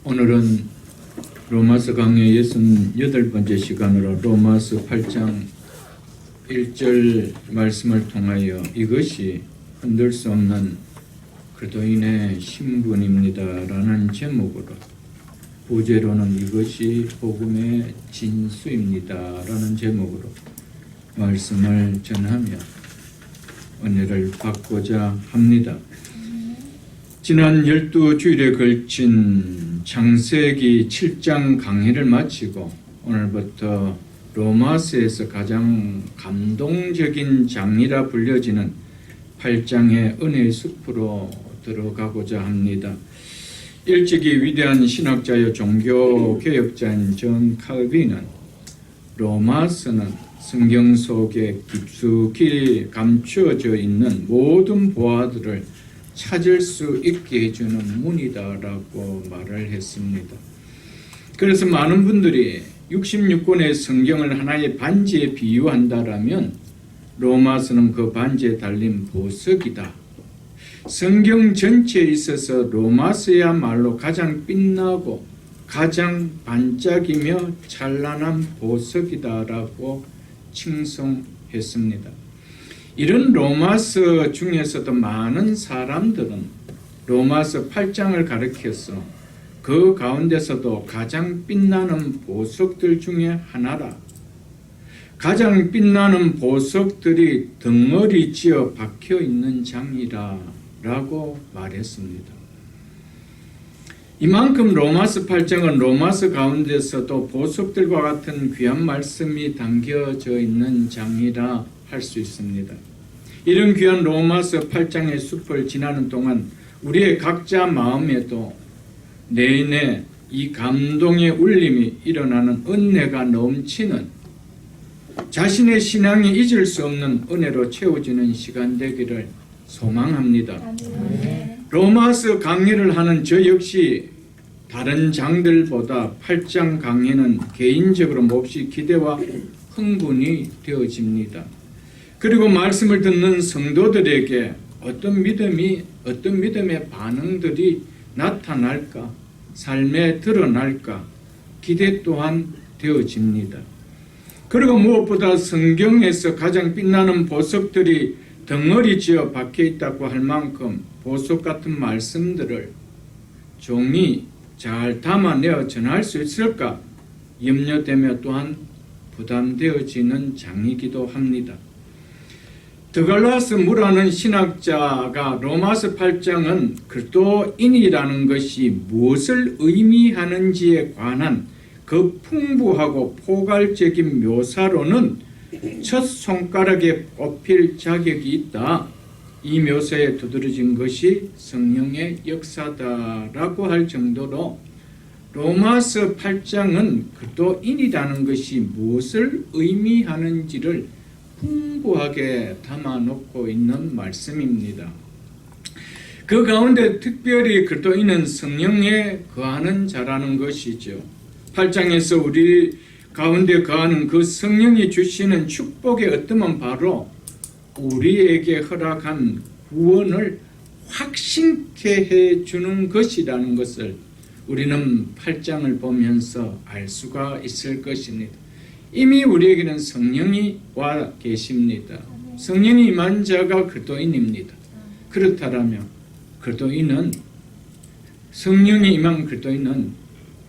오늘은 로마서 강의 68번째 시간으로 로마서 8장 1절 말씀을 통하여 이것이 흔들 수 없는 그리스도인의 신분입니다 라는 제목으로, 부제로는 이것이 복음의 진수입니다 라는 제목으로 말씀을 전하며 은혜를 받고자 합니다. 지난 12주일에 걸친 창세기 7장 강의를 마치고 오늘부터 로마서에서 가장 감동적인 장이라 불려지는 8장의 은혜의 숲으로 들어가고자 합니다. 일찍이 위대한 신학자여 종교개혁자인 존 칼빈은 로마서는 성경 속에 깊숙이 감추어져 있는 모든 보화들을 찾을 수 있게 해주는 문이다라고 말을 했습니다. 그래서 많은 분들이 66권의 성경을 하나의 반지에 비유한다라면 로마서는 그 반지에 달린 보석이다. 성경 전체에 있어서 로마서야말로 가장 빛나고 가장 반짝이며 찬란한 보석이다라고 칭송했습니다. 이런 로마서 중에서도 많은 사람들은 로마서 8장을 가리켜서 그 가운데서도 가장 빛나는 보석들 중에 하나라, 가장 빛나는 보석들이 덩어리 지어 박혀 있는 장이라 라고 말했습니다. 이만큼 로마서 8장은 로마서 가운데서도 보석들과 같은 귀한 말씀이 담겨져 있는 장이라 할 수 있습니다. 이런 귀한 로마서 8장의 숲을 지나는 동안 우리의 각자 마음에도 내내 이 감동의 울림이 일어나는 은혜가 넘치는, 자신의 신앙이 잊을 수 없는 은혜로 채워지는 시간 되기를 소망합니다. 로마서 강의를 하는 저 역시 다른 장들보다 8장 강의는 개인적으로 몹시 기대와 흥분이 되어집니다. 그리고 말씀을 듣는 성도들에게 어떤 믿음의 반응들이 나타날까, 삶에 드러날까 기대 또한 되어집니다. 그리고 무엇보다 성경에서 가장 빛나는 보석들이 덩어리지어 박혀 있다고 할 만큼 보석 같은 말씀들을 종이 잘 담아내어 전할 수 있을까 염려되며 또한 부담되어지는 장이기도 합니다. 드갈라스 무라는 신학자가 로마서 8장은 그리스도인이라는 것이 무엇을 의미하는지에 관한 그 풍부하고 포괄적인 묘사로는 첫 손가락에 꼽힐 자격이 있다. 이 묘사에 두드러진 것이 성령의 역사다라고 할 정도로 로마서 8장은 그리스도인이라는 것이 무엇을 의미하는지를 풍부하게 담아놓고 있는 말씀입니다. 그 가운데 특별히 그리스도인은 성령에 거하는 자라는 것이죠. 8장에서 우리 가운데 거하는 그 성령이 주시는 축복의 어뜸은 바로 우리에게 허락한 구원을 확신케 해주는 것이라는 것을 우리는 8장을 보면서 알 수가 있을 것입니다. 이미 우리에게는 성령이 와 계십니다. 성령이 임한 자가 그리스도인입니다. 그렇다면 그리스도인은, 성령이 임한 그리스도인은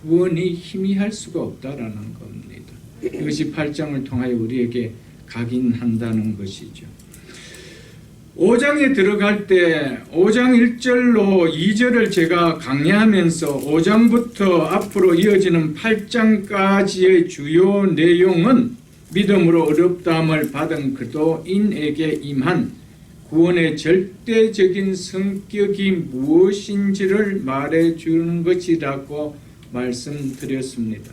구원이 희미할 수가 없다라는 겁니다. 이것이 8장을 통하여 우리에게 각인한다는 것이죠. 5장에 들어갈 때 5장 1절로 2절을 제가 강의하면서 5장부터 앞으로 이어지는 8장까지의 주요 내용은 믿음으로 어렵다함을 받은 그리스도인에게 임한 구원의 절대적인 성격이 무엇인지를 말해주는 것이라고 말씀드렸습니다.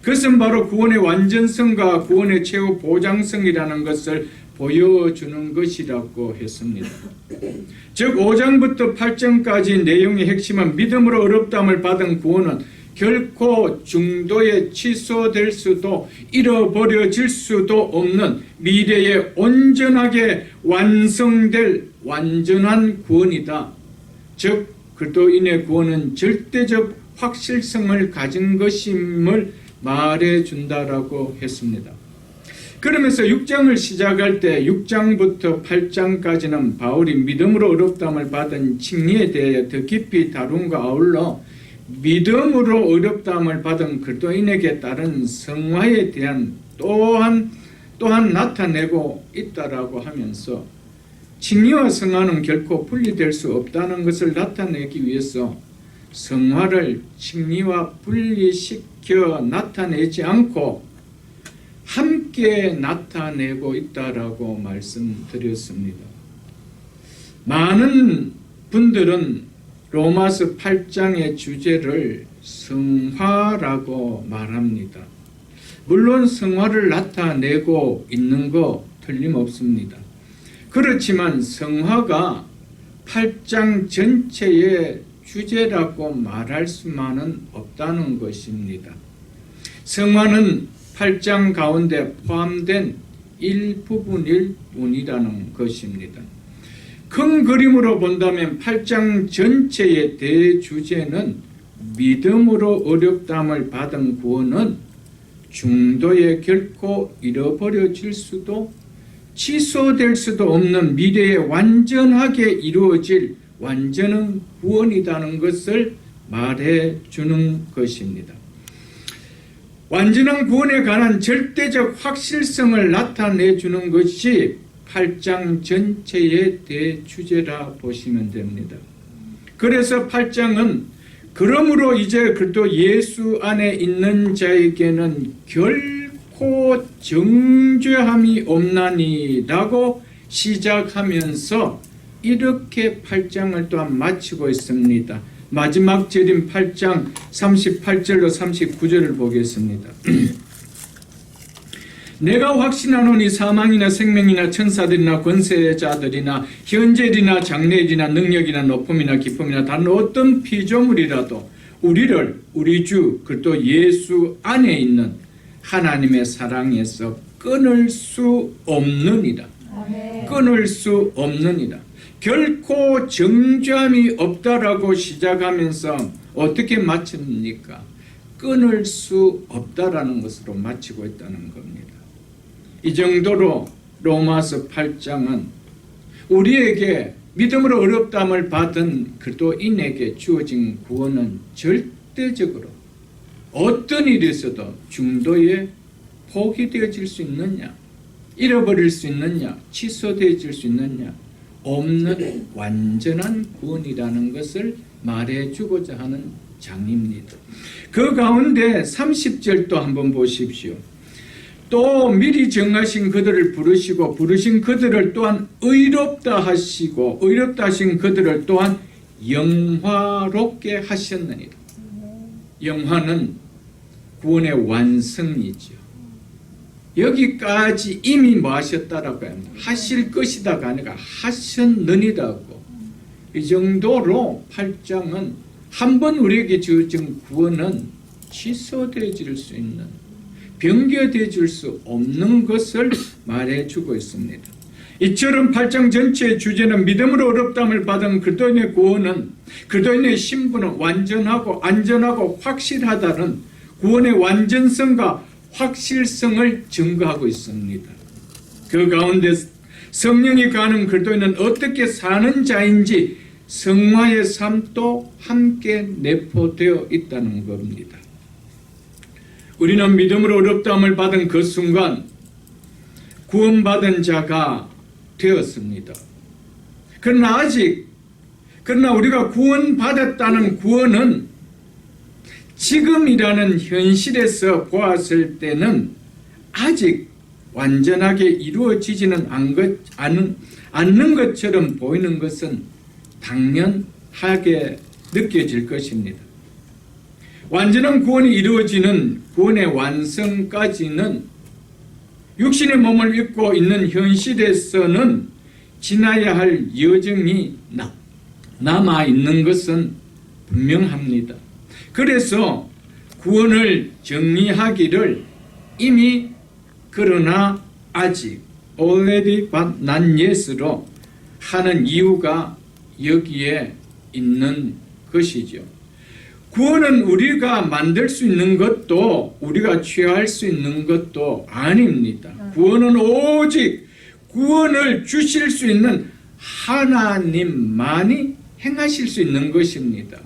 그것은 바로 구원의 완전성과 구원의 최후 보장성이라는 것을 보여주는 것이라고 했습니다. 즉 5장부터 8장까지 내용의 핵심은 믿음으로 어렵다함을 받은 구원은 결코 중도에 취소될 수도 잃어버려질 수도 없는 미래에 온전하게 완성될 완전한 구원이다. 즉 그리스도인의 구원은 절대적 확실성을 가진 것임을 말해준다라고 했습니다. 그러면서 6장을 시작할 때 6장부터 8장까지는 바울이 믿음으로 어렵다함을 받은 칭의에 대해 더 깊이 다룬과 아울러 믿음으로 어렵다함을 받은 그리스도인에게 따른 성화에 대한 또한 나타내고 있다라고 하면서 칭의와 성화는 결코 분리될 수 없다는 것을 나타내기 위해서 성화를 칭의와 분리시켜 나타내지 않고 함께 나타내고 있다라고 말씀드렸습니다. 많은 분들은 로마서 8장의 주제를 성화라고 말합니다. 물론 성화를 나타내고 있는 거 틀림없습니다. 그렇지만 성화가 8장 전체의 주제라고 말할 수만은 없다는 것입니다. 성화는 8장 가운데 포함된 일부분일 뿐이라는 것입니다. 큰 그림으로 본다면 8장 전체의 대주제는 믿음으로 어렵다함을 받은 구원은 중도에 결코 잃어버려질 수도 취소될 수도 없는 미래에 완전하게 이루어질 완전한 구원이라는 것을 말해주는 것입니다. 완전한 구원에 관한 절대적 확실성을 나타내주는 것이 8장 전체의 대주제라 보시면 됩니다. 그래서 8장은 그러므로 이제 그리스도 예수 안에 있는 자에게는 결코 정죄함이 없나니라고 시작하면서 이렇게 8장을 또한 마치고 있습니다. 마지막 절인 8장 38절로 39절을 보겠습니다. 내가 확신하노니 사망이나 생명이나 천사들이나 권세자들이나 현재일이나 장래일이나 능력이나 높음이나 기쁨이나 다른 어떤 피조물이라도 우리를 우리 주 그리스도 예수 안에 있는 하나님의 사랑에서 끊을 수 없느니라. 끊을 수 없느니라. 결코 정죄함이 없다라고 시작하면서 어떻게 마칩니까? 끊을 수 없다라는 것으로 마치고 있다는 겁니다. 이 정도로 로마서 8장은 우리에게 믿음으로 어렵다함을 받은 그리스도인에게 주어진 구원은 절대적으로 어떤 일이 있어도 중도에 포기되어질 수 있느냐, 잃어버릴 수 있느냐, 취소되어질 수 있느냐, 없는 완전한 구원이라는 것을 말해주고자 하는 장입니다. 그 가운데 30절도 한번 보십시오. 또 미리 정하신 그들을 부르시고 부르신 그들을 또한 의롭다 하시고 의롭다 하신 그들을 또한 영화롭게 하셨느니라. 영화는 구원의 완성이죠. 여기까지 이미 뭐 하셨다라고 합니다. 하실 것이다가 아니라 하셨느니라고. 이 정도로 8장은 한번 우리에게 주어진 구원은 취소되어질 수 있는, 변개되어질 수 없는 것을 말해주고 있습니다. 이처럼 8장 전체의 주제는 믿음으로 어렵다함을 받은 그리스도인의 구원은, 그리스도인의 신분은 완전하고 안전하고 확실하다는 구원의 완전성과 확실성을 증거하고 있습니다. 그 가운데 성령이 가는 그리스도인은 어떻게 사는 자인지 성화의 삶도 함께 내포되어 있다는 겁니다. 우리는 믿음으로 어렵다함을 받은 그 순간 구원받은 자가 되었습니다. 그러나 우리가 구원받았다는 구원은 지금이라는 현실에서 보았을 때는 아직 완전하게 이루어지지는 않는 것처럼 보이는 것은 당연하게 느껴질 것입니다. 완전한 구원이 이루어지는 구원의 완성까지는 육신의 몸을 입고 있는 현실에서는 지나야 할 여정이 남아있는 것은 분명합니다. 그래서 구원을 정리하기를 이미 그러나 아직 already but not yet으로 하는 이유가 여기에 있는 것이죠. 구원은 우리가 만들 수 있는 것도 우리가 취할 수 있는 것도 아닙니다. 구원은 오직 구원을 주실 수 있는 하나님만이 행하실 수 있는 것입니다.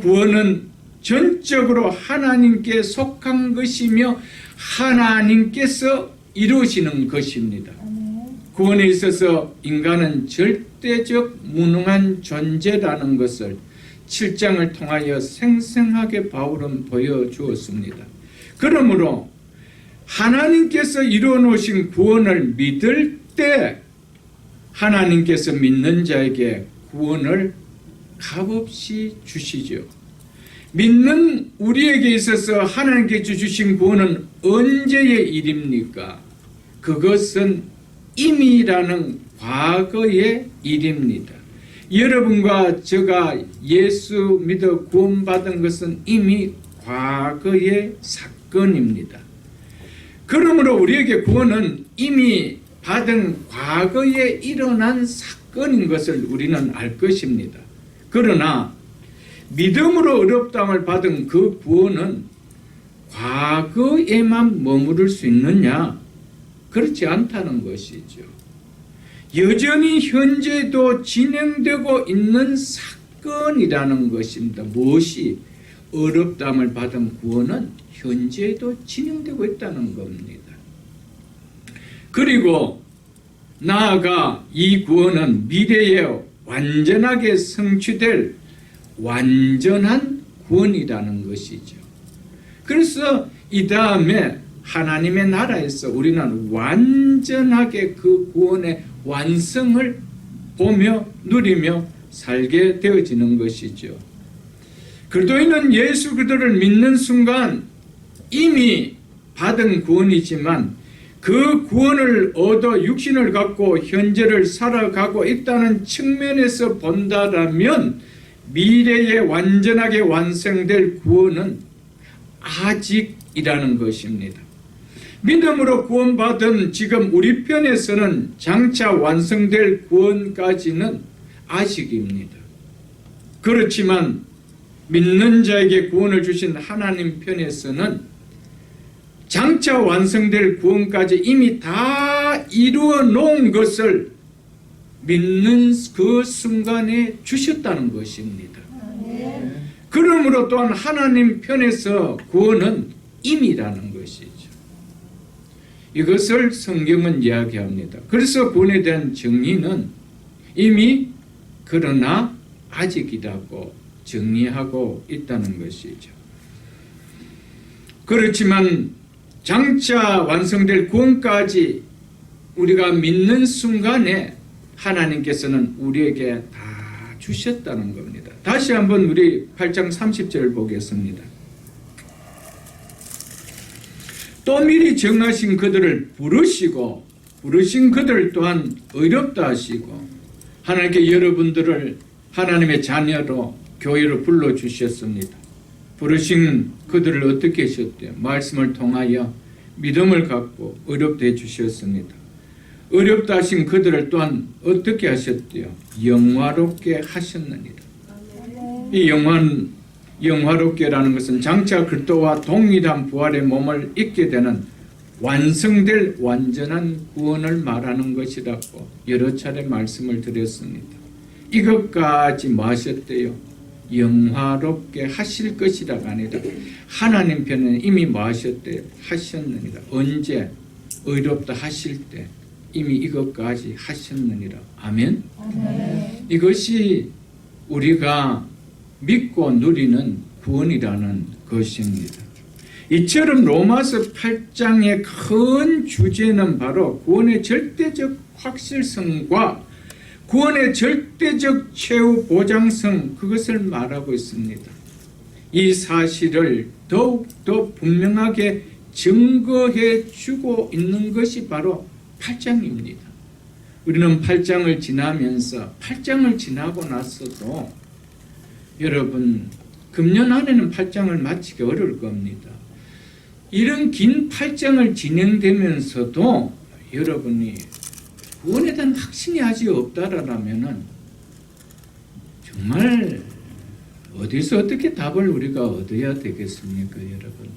구원은 전적으로 하나님께 속한 것이며 하나님께서 이루시는 것입니다. 구원에 있어서 인간은 절대적 무능한 존재라는 것을 7장을 통하여 생생하게 바울은 보여주었습니다. 그러므로 하나님께서 이루어 놓으신 구원을 믿을 때 하나님께서 믿는 자에게 구원을 값없이 주시죠. 믿는 우리에게 있어서 하나님께서 주신 구원은 언제의 일입니까? 그것은 이미라는 과거의 일입니다. 여러분과 제가 예수 믿어 구원받은 것은 이미 과거의 사건입니다. 그러므로 우리에게 구원은 이미 받은 과거에 일어난 사건인 것을 우리는 알 것입니다. 그러나 믿음으로 의롭다함을 받은 그 구원은 과거에만 머무를 수 있느냐? 그렇지 않다는 것이죠. 여전히 현재도 진행되고 있는 사건이라는 것입니다. 무엇이? 의롭다함을 받은 구원은 현재도 진행되고 있다는 겁니다. 그리고 나아가 이 구원은 미래에 완전하게 성취될 완전한 구원이라는 것이죠. 그래서 이 다음에 하나님의 나라에서 우리는 완전하게 그 구원의 완성을 보며 누리며 살게 되어지는 것이죠. 그리스도인은 예수 그리스도를 믿는 순간 이미 받은 구원이지만 그 구원을 얻어 육신을 갖고 현재를 살아가고 있다는 측면에서 본다라면 미래에 완전하게 완성될 구원은 아직이라는 것입니다. 믿음으로 구원받은 지금 우리 편에서는 장차 완성될 구원까지는 아직입니다. 그렇지만 믿는 자에게 구원을 주신 하나님 편에서는 장차 완성될 구원까지 이미 다 이루어 놓은 것을 믿는 그 순간에 주셨다는 것입니다. 그러므로 또한 하나님 편에서 구원은 임이라는 것이죠. 이것을 성경은 이야기합니다. 그래서 구원에 대한 정의는 이미 그러나 아직이라고 정의하고 있다는 것이죠. 그렇지만 장차 완성될 구원까지 우리가 믿는 순간에 하나님께서는 우리에게 다 주셨다는 겁니다. 다시 한번 우리 8장 30절을 보겠습니다. 또 미리 정하신 그들을 부르신 그들 또한 의롭다 하시고 하나님께 여러분들을 하나님의 자녀로 교회로 불러주셨습니다. 부르신 그들을 어떻게 하셨대요? 말씀을 통하여 믿음을 갖고 의롭다 해주셨습니다. 의롭다 하신 그들을 또한 어떻게 하셨대요? 영화롭게 하셨느니라. 이 영화롭게라는 것은 장차 그리스도와 동일한 부활의 몸을 입게 되는 완성될 완전한 구원을 말하는 것이라고 여러 차례 말씀을 드렸습니다. 이것까지 뭐 하셨대요? 영화롭게 하실 것이라가 아니라 하나님 편에는 이미 뭐 하셨대요? 하셨느니라. 언제? 의롭다 하실 때 이미 이것까지 하셨느니라. 아멘? 이것이 우리가 믿고 누리는 구원이라는 것입니다. 이처럼 로마서 8장의 큰 주제는 바로 구원의 절대적 확실성과 구원의 절대적 최후 보장성, 그것을 말하고 있습니다. 이 사실을 더욱더 분명하게 증거해 주고 있는 것이 바로 8장입니다. 우리는 8장을 지나면서 8장을 지나고 나서도 여러분 금년 안에는 8장을 마치기 어려울 겁니다. 이런 긴 8장을 진행되면서도 여러분이 구원에 대한 확신이 아직 없다라면은 정말 어디서 어떻게 답을 우리가 얻어야 되겠습니까, 여러분?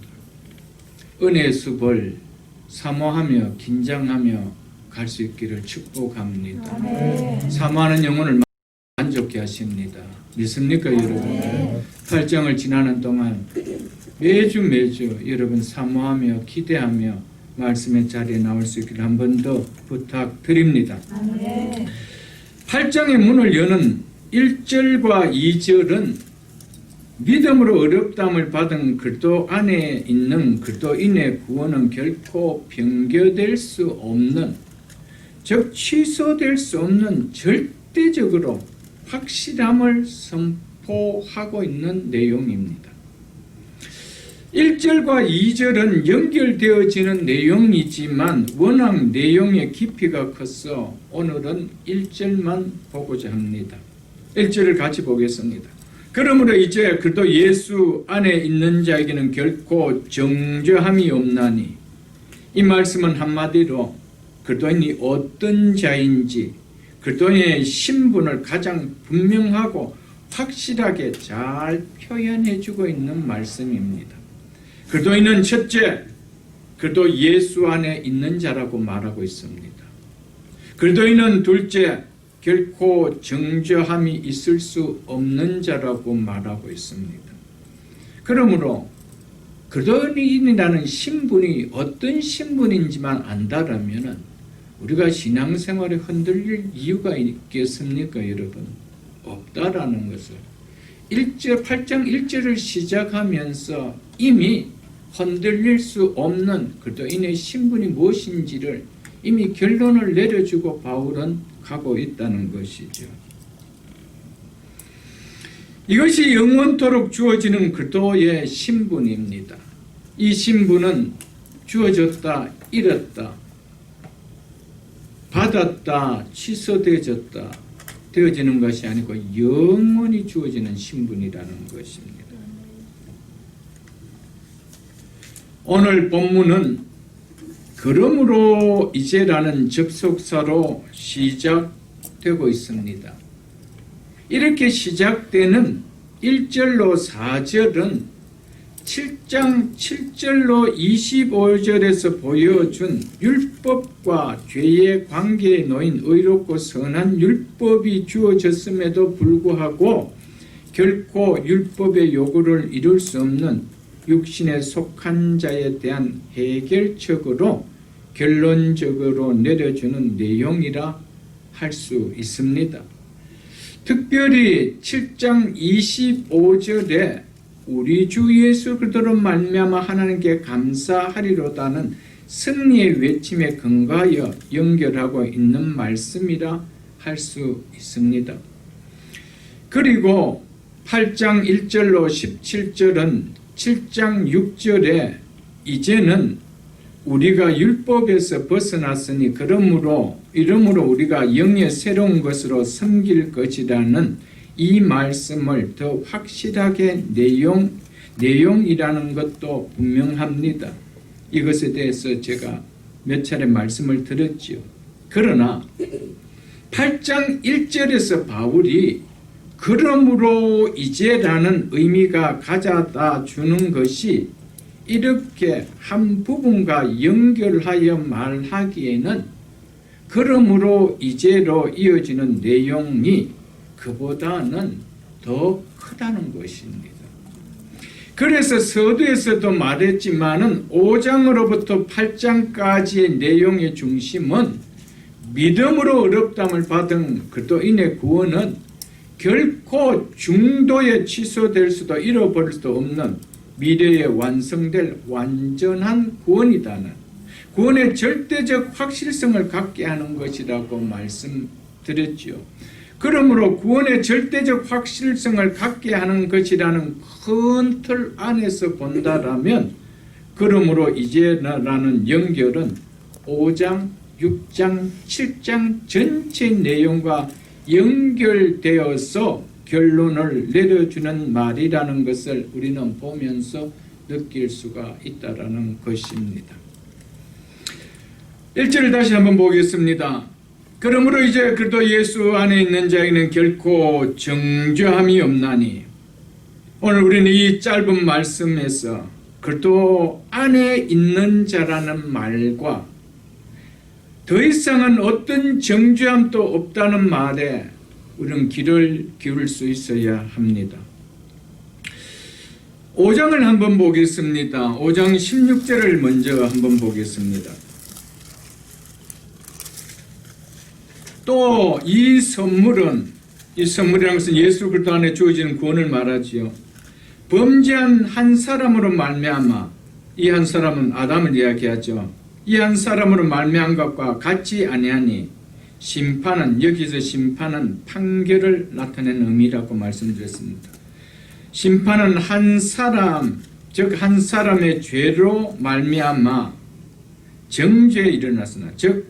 은혜의 숲을 사모하며 긴장하며 갈 수 있기를 축복합니다. 사모하는 영혼을 만족케 하십니다. 믿습니까, 여러분? 8장을 지나는 동안 매주 여러분 사모하며 기대하며 말씀의 자리에 나올 수 있기를 한 번 더 부탁드립니다. 8장의 문을 여는 1절과 2절은 믿음으로 어렵다함을 받은 그리스도 안에 있는 그리스도인의 구원은 결코 변개될 수 없는, 즉 취소될 수 없는 절대적으로 확실함을 선포하고 있는 내용입니다. 1절과 2절은 연결되어지는 내용이지만 워낙 내용의 깊이가 커서 오늘은 1절만 보고자 합니다. 1절을 같이 보겠습니다. 그러므로 이제 그리스도 예수 안에 있는 자에게는 결코 정죄함이 없나니, 이 말씀은 한마디로 그리스도인이 어떤 자인지 그리스도인의 신분을 가장 분명하고 확실하게 잘 표현해주고 있는 말씀입니다. 그리스도인은 첫째, 그리스도 예수 안에 있는 자라고 말하고 있습니다. 그리스도인은 둘째, 결코 정죄함이 있을 수 없는 자라고 말하고 있습니다. 그러므로 그리스도인이라는 신분이 어떤 신분인지만 안다라면 우리가 신앙생활에 흔들릴 이유가 있겠습니까, 여러분? 없다라는 것을 8장 1절을 시작하면서 이미 흔들릴 수 없는 그리스도인의 신분이 무엇인지를 이미 결론을 내려주고 바울은 가고 있다는 것이죠. 이것이 영원토록 주어지는 그리스도의 신분입니다. 이 신분은 주어졌다, 잃었다, 받았다, 취소되어졌다 되어지는 것이 아니고 영원히 주어지는 신분이라는 것입니다. 오늘 본문은 그러므로 이제라는 접속사로 시작되고 있습니다. 이렇게 시작되는 1절로 4절은 7장 7절로 25절에서 보여준 율법과 죄의 관계에 놓인 의롭고 선한 율법이 주어졌음에도 불구하고 결코 율법의 요구를 이룰 수 없는 육신에 속한 자에 대한 해결책으로 결론적으로 내려주는 내용이라 할 수 있습니다. 특별히 7장 25절에 우리 주 예수 그리스도로 말미암아 하나님께 감사하리로다는 승리의 외침에 근거하여 연결하고 있는 말씀이라 할 수 있습니다. 그리고 8장 1절로 17절은 7장 6절에 이제는 우리가 율법에서 벗어났으니 그러므로 우리가 영의 새로운 것으로 섬길 것이라는 이 말씀을 더 확실하게 내용이라는 것도 분명합니다. 이것에 대해서 제가 몇 차례 말씀을 드렸지요. 그러나 8장 1절에서 바울이 그러므로 이제라는 의미가 가져다 주는 것이 이렇게 한 부분과 연결하여 말하기에는 그러므로 이제로 이어지는 내용이 그보다는 더 크다는 것입니다. 그래서 서두에서도 말했지만은 5장으로부터 8장까지의 내용의 중심은 믿음으로 어렵담을 받은 그리스도인의 구원은 결코 중도에 취소될 수도 잃어버릴 수도 없는 미래에 완성될 완전한 구원이다는 구원의 절대적 확실성을 갖게 하는 것이라고 말씀드렸죠. 그러므로 구원의 절대적 확실성을 갖게 하는 것이라는 큰 틀 안에서 본다라면 그러므로 이제라는 연결은 5장, 6장, 7장 전체 내용과 연결되어서 결론을 내려주는 말이라는 것을 우리는 보면서 느낄 수가 있다라는 것입니다. 1절을 다시 한번 보겠습니다. 그러므로 이제 그리스도 예수 안에 있는 자에게는 결코 정죄함이 없나니 오늘 우리는 이 짧은 말씀에서 그리스도 안에 있는 자라는 말과 더 이상은 어떤 정죄함도 없다는 말에 우리는 귀를 기울일 수 있어야 합니다. 5장을 한번 보겠습니다. 5장 16절을 먼저 한번 보겠습니다. 또 이 선물이라는 것은 예수 그리스도 안에 주어지는 구원을 말하지요. 범죄한 한 사람으로 말미암아, 이 한 사람은 아담을 이야기하죠. 이 한 사람으로 말미암은 것과 같지 아니하니 심판은, 여기서 심판은 판결을 나타내는 의미라고 말씀드렸습니다. 심판은 한 사람, 즉 한 사람의 죄로 말미암아 정죄에 일어났으나, 즉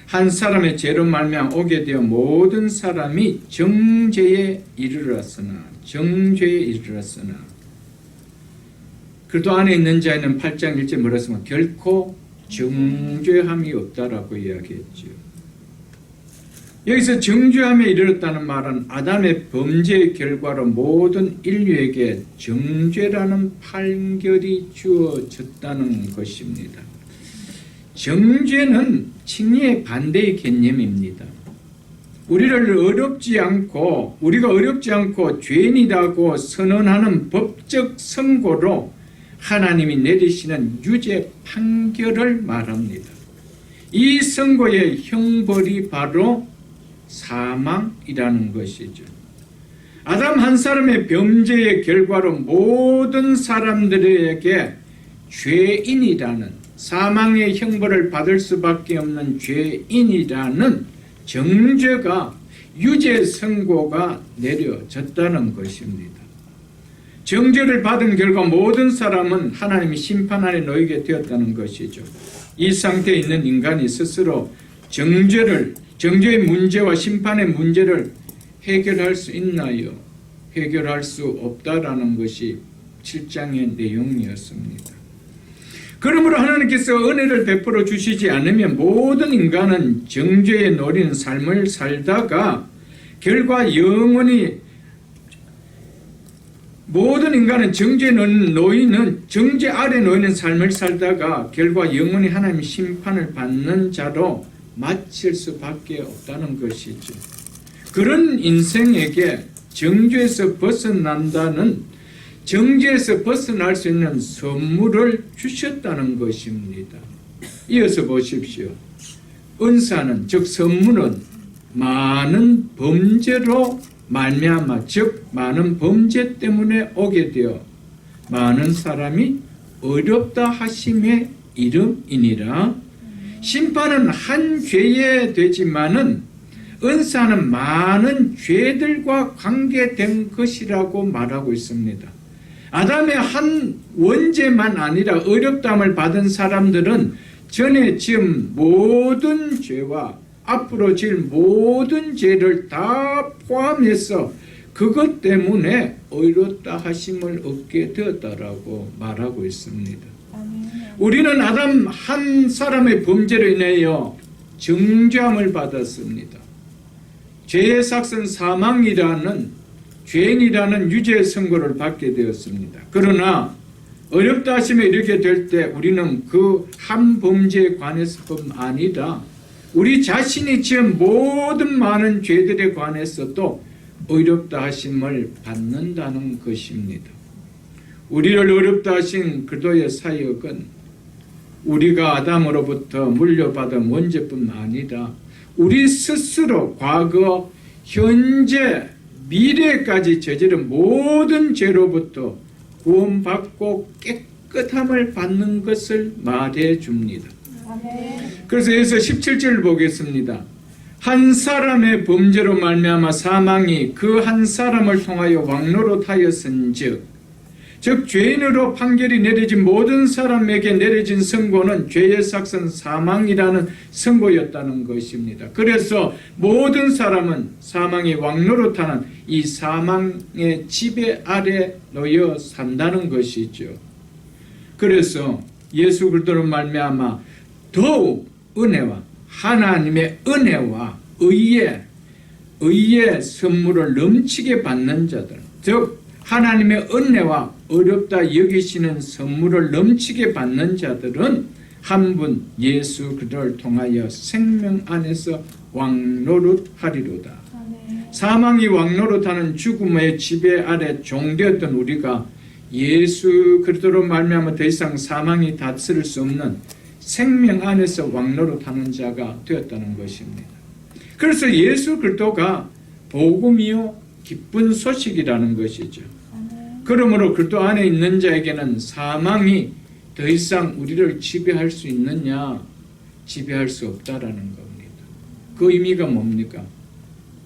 한 사람의 죄로 말미암아 오게 되어 모든 사람이 정죄에 이르렀으나 그리스도 안에 있는 자에는 8장 1절 뭐라 했습니까? 결코 정죄함이 없다라고 이야기했죠. 여기서 정죄함에 이르렀다는 말은 아담의 범죄의 결과로 모든 인류에게 정죄라는 판결이 주어졌다는 것입니다. 정죄는 칭의의 반대의 개념입니다. 우리가 어렵지 않고 죄인이라고 선언하는 법적 선고로 하나님이 내리시는 유죄 판결을 말합니다. 이 선고의 형벌이 바로 사망이라는 것이죠. 아담 한 사람의 범죄의 결과로 모든 사람들에게 죄인이라는, 사망의 형벌을 받을 수밖에 없는 죄인이라는 정죄가, 유죄 선고가 내려졌다는 것입니다. 정죄를 받은 결과 모든 사람은 하나님이 심판 아래 놓이게 되었다는 것이죠. 이 상태에 있는 인간이 스스로 정죄의 문제와 심판의 문제를 해결할 수 있나요? 해결할 수 없다라는 것이 7장의 내용이었습니다. 그러므로 하나님께서 은혜를 베풀어 주시지 않으면 모든 인간은 정죄에 놓이는 삶을 살다가 결과 영원히, 모든 인간은 정죄 아래 놓이는 삶을 살다가 결과 영원히 하나님의 심판을 받는 자로 마칠 수밖에 없다는 것이죠. 그런 인생에게 정죄에서 벗어날 수 있는 선물을 주셨다는 것입니다. 이어서 보십시오. 은사는, 즉 선물은 많은 범죄로 말미암아, 즉 많은 범죄 때문에 오게 되어 많은 사람이 어렵다 하심의 이름이니라. 심판은 한 죄에 되지만은 은사는 많은 죄들과 관계된 것이라고 말하고 있습니다. 아담의 한 원죄만 아니라 어렵담을 받은 사람들은 전에 지은 모든 죄와 앞으로 지을 모든 죄를 다 포함해서 그것 때문에 의롭다 하심을 얻게 되었다라고 말하고 있습니다. 우리는 아담 한 사람의 범죄로 인하여 정죄함을 받았습니다. 죄의 삭은 사망이라는, 죄인이라는 유죄 선고를 받게 되었습니다. 그러나 어렵다 하심에 이르게 될 때 우리는 그 한 범죄에 관해서뿐 아니라 우리 자신이 지은 모든 많은 죄들에 관해서도 어렵다 하심을 받는다는 것입니다. 우리를 어렵다 하신 그리스도의 사역은 우리가 아담으로부터 물려받은 원죄뿐 아니라 우리 스스로 과거, 현재, 미래까지 저지른 모든 죄로부터 구원받고 깨끗함을 받는 것을 말해 줍니다. 그래서 여기서 17절을 보겠습니다. 한 사람의 범죄로 말미암아 사망이 그 한 사람을 통하여 왕노릇하였은즉, 즉 죄인으로 판결이 내려진 모든 사람에게 내려진 선고는 죄의 삭은 사망이라는 선고였다는 것입니다. 그래서 모든 사람은 사망이 왕노릇하는 이 사망의 지배 아래 놓여 산다는 것이죠. 그래서 예수 그리스도로 말미암아 더욱 은혜와 하나님의 은혜와 의의 선물을 넘치게 받는 자들, 즉 하나님의 은혜와 어렵다 여기시는 선물을 넘치게 받는 자들은 한 분 예수 그리스도를 통하여 생명 안에서 왕노릇하리로다. 사망이 왕노릇하는 죽음의 지배 아래 종되었던 우리가 예수 그리스도로 말미암아 더 이상 사망이 다스릴 수 없는 생명 안에서 왕노릇하는 자가 되었다는 것입니다. 그래서 예수 그리스도가 복음이요 기쁜 소식이라는 것이죠. 그러므로 그리스도 안에 있는 자에게는 사망이 더 이상 우리를 지배할 수 있느냐? 지배할 수 없다라는 겁니다. 그 의미가 뭡니까?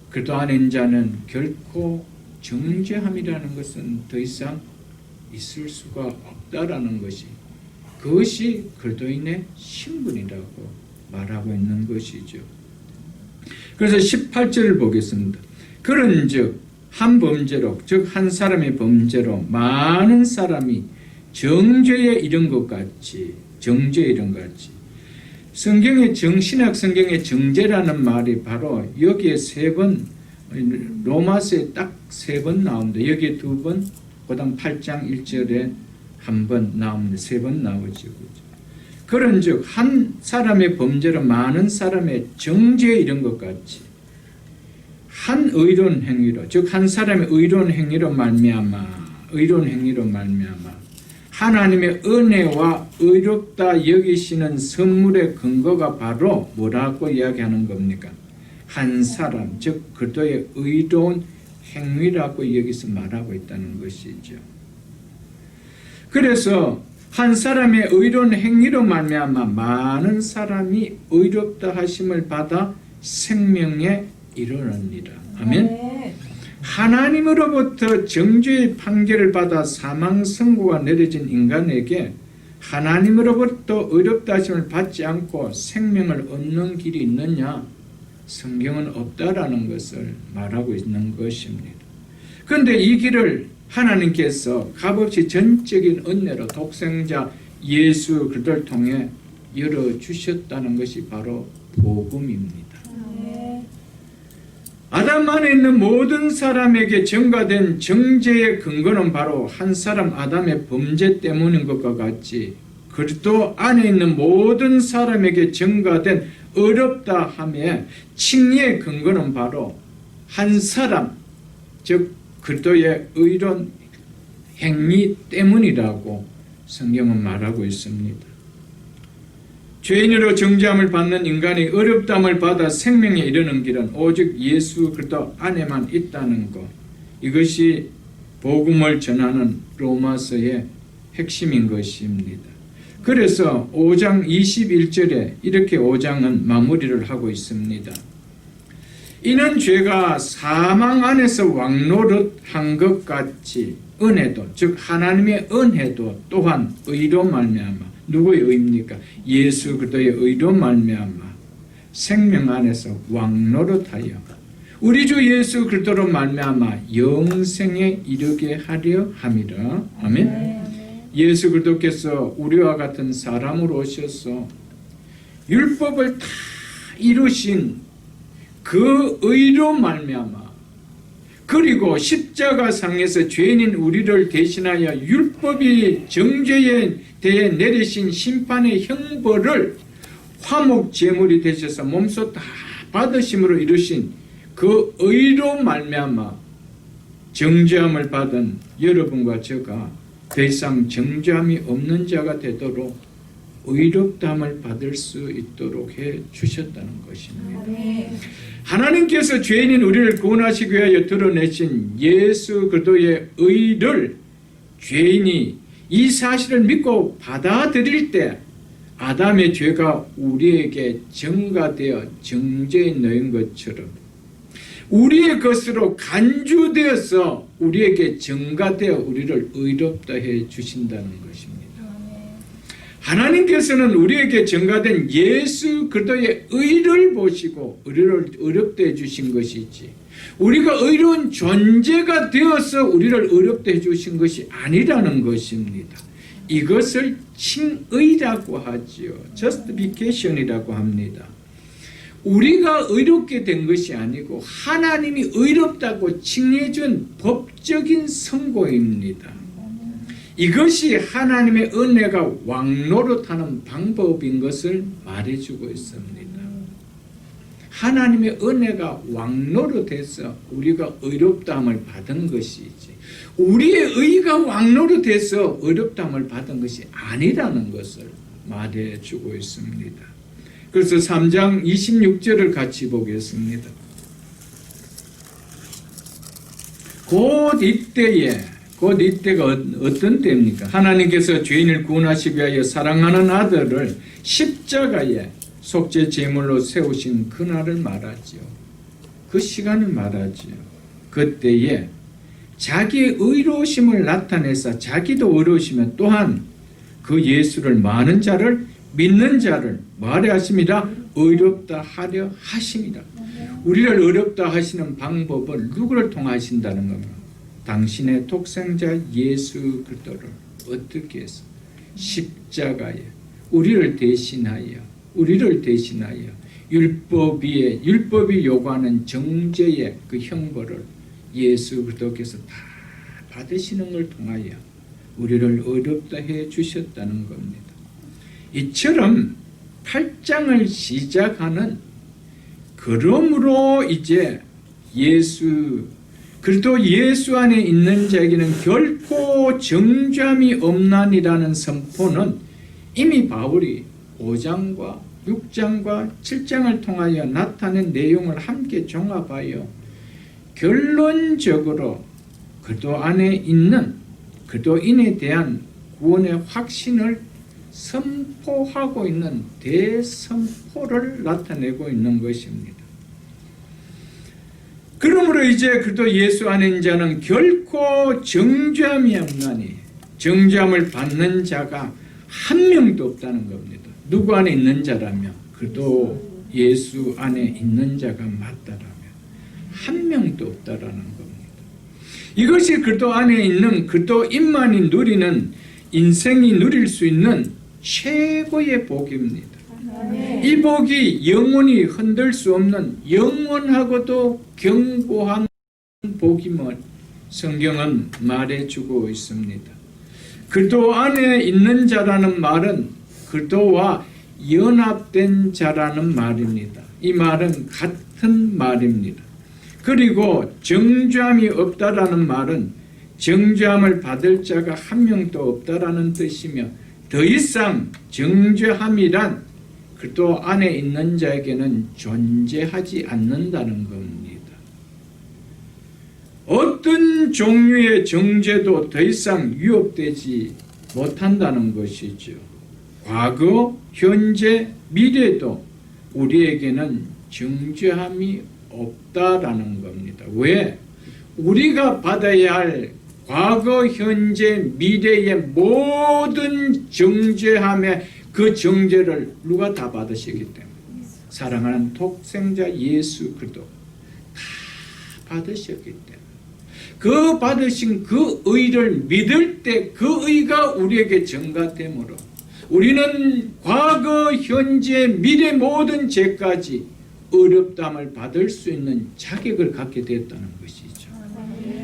그리스도 안에 있는 자는 결코 정죄함이라는 것은 더 이상 있을 수가 없다라는 것이, 그것이 그리스도인의 신분이라고 말하고 있는 것이죠. 그래서 18절을 보겠습니다. 그런즉 한 범죄로, 즉 한 사람의 범죄로 많은 사람이 정죄에 이른 것 같이, 정죄에 이른 것 같이. 성경의 신약 성경의 정죄라는 말이 바로 여기에 3번, 로마서에 딱 3번 나옵니다. 여기에 2번, 그다음 8장 1절에 1번 나옵니다. 3번 나오죠. 그런즉 한 사람의 범죄로 많은 사람의 정죄에 이른 것 같이 한 의로운 행위로, 즉 한 사람의 의로운 행위로 말미암아 하나님의 은혜와 의롭다 여기시는 선물의 근거가 바로 뭐라고 이야기하는 겁니까? 한 사람, 즉 그리스도의 의로운 행위라고 여기서 말하고 있다는 것이죠. 그래서 한 사람의 의로운 행위로 말미암아 많은 사람이 의롭다 하심을 받아 생명에 이르느니라. 아멘. 하나님으로부터 정죄의 판결을 받아 사망 선고가 내려진 인간에게 하나님으로부터 의롭다 하심을 받지 않고 생명을 얻는 길이 있느냐? 성경은 없다라는 것을 말하고 있는 것입니다. 그런데 이 길을 하나님께서 값없이 전적인 은혜로 독생자 예수 그리스도를 통해 열어주셨다는 것이 바로 복음입니다. 아담 안에 있는 모든 사람에게 전가된 정죄의 근거는 바로 한 사람 아담의 범죄 때문인 것과 같이 그리스도 안에 있는 모든 사람에게 전가된 어렵다 함에 칭의의 근거는 바로 한 사람, 즉 그리스도의 의로운 행위 때문이라고 성경은 말하고 있습니다. 죄인으로 정죄함을 받는 인간이 어렵담을 받아 생명에 이르는 길은 오직 예수 그리스도 안에만 있다는 것, 이것이 복음을 전하는 로마서의 핵심인 것입니다. 그래서 5장 21절에 이렇게 5장은 마무리를 하고 있습니다. 이는 죄가 사망 안에서 왕노릇한 것 같이 은혜도, 즉 하나님의 은혜도 또한 의로 말미암아, 누구의 의입니까? 예수 그리스도의 의로 말미암아 생명 안에서 왕노릇하여 우리 주 예수 그리스도로 말미암아 영생에 이르게 하려 함이라. 아멘. 예수 그리스도께서 우리와 같은 사람으로 오셔서 율법을 다 이루신 그 의로 말미암아, 그리고 십자가상에서 죄인인 우리를 대신하여 율법이 정죄에 대해 내리신 심판의 형벌을 화목 제물이 되셔서 몸소 다 받으심으로 이루신 그 의로 말미암아 정죄함을 받은 여러분과 제가 더 이상 정죄함이 없는 자가 되도록 의롭다함을 받을 수 있도록 해 주셨다는 것입니다. 하나님께서 죄인인 우리를 구원하시기 위하여 드러내신 예수 그리스도의 의를 죄인이 이 사실을 믿고 받아들일 때 아담의 죄가 우리에게 전가되어 정죄에 놓인 것처럼 우리의 것으로 간주되어서 우리에게 전가되어 우리를 의롭다 해 주신다는 것입니다. 하나님께서는 우리에게 전가된 예수 그리스도의 의를 보시고 우리를 의롭다 해 주신 것이지, 우리가 의로운 존재가 되어서 우리를 의롭다 해 주신 것이 아니라는 것입니다. 이것을 칭의라고 하지요. justification이라고 합니다. 우리가 의롭게 된 것이 아니고 하나님이 의롭다고 칭해준 법적인 선고입니다. 이것이 하나님의 은혜가 왕노릇하는 방법인 것을 말해주고 있습니다. 하나님의 은혜가 왕노릇해서 우리가 의롭다함을 받은 것이지 우리의 의가 왕노릇해서 의롭다함을 받은 것이 아니라는 것을 말해주고 있습니다. 그래서 3장 26절을 같이 보겠습니다. 곧 이때가 어떤 때입니까? 하나님께서 죄인을 구원하시기 위하여 사랑하는 아들을 십자가에 속죄 제물로 세우신 그날을 말하지요. 그 시간을 말하지요. 그때에 자기의 의로우심을 나타내서 자기도 의로우시면 또한 그 예수를 많은 자를 믿는 자를 말해 하심이라 의롭다 하려 하심이라. 우리를 의롭다 하시는 방법을 누구를 통하신다는 겁니다. 당신의 독생자 예수 그리스도를 어떻게 해서 십자가에 우리를 대신하여 율법이 요구하는 정죄의 그 형벌을 예수 그리스도께서 다 받으시는 걸 통하여 우리를 의롭다 해 주셨다는 겁니다. 이처럼 8장을 시작하는 그러므로 이제 그리스도 예수 안에 있는 자에게는 결코 정죄함이 없나니라는 선포는 이미 바울이 5장과 6장과 7장을 통하여 나타낸 내용을 함께 종합하여 결론적으로 그리스도인에 대한 구원의 확신을 선포하고 있는 대선포를 나타내고 있는 것입니다. 그러므로 이제 그리스도 예수 안에 있는 자는 결코 정죄함이 없나니 정죄함을 받는 자가 한 명도 없다는 겁니다. 누구 안에 있는 자라면 그리스도 예수 안에 있는 자가 맞다라면 한 명도 없다라는 겁니다. 이것이 그리스도 안에 있는 그리스도인만이 누리는 인생이 누릴 수 있는 최고의 복입니다. 이 복이 영원히 흔들 수 없는 영원하고도 견고한 복임을 성경은 말해주고 있습니다. 그리스도 안에 있는 자라는 말은 그리스도와 연합된 자라는 말입니다. 이 말은 같은 말입니다. 그리고 정죄함이 없다라는 말은 정죄함을 받을 자가 한 명도 없다라는 뜻이며 더 이상 정죄함이란 그리스도 안에 있는 자에게는 존재하지 않는다는 겁니다. 어떤 종류의 정죄도 더 이상 위협되지 못한다는 것이죠. 과거, 현재, 미래도 우리에게는 정죄함이 없다라는 겁니다. 왜? 우리가 받아야 할 과거, 현재, 미래의 모든 정죄함의 그 정죄를 누가 다 받으시기 때문에 사랑하는 독생자 예수 그리스도 다 받으셨기 때문에 그 받으신 그 의를 믿을 때 그 의가 우리에게 전가되므로 우리는 과거, 현재, 미래 모든 죄까지 의롭다함을 받을 수 있는 자격을 갖게 되었다는 것이죠.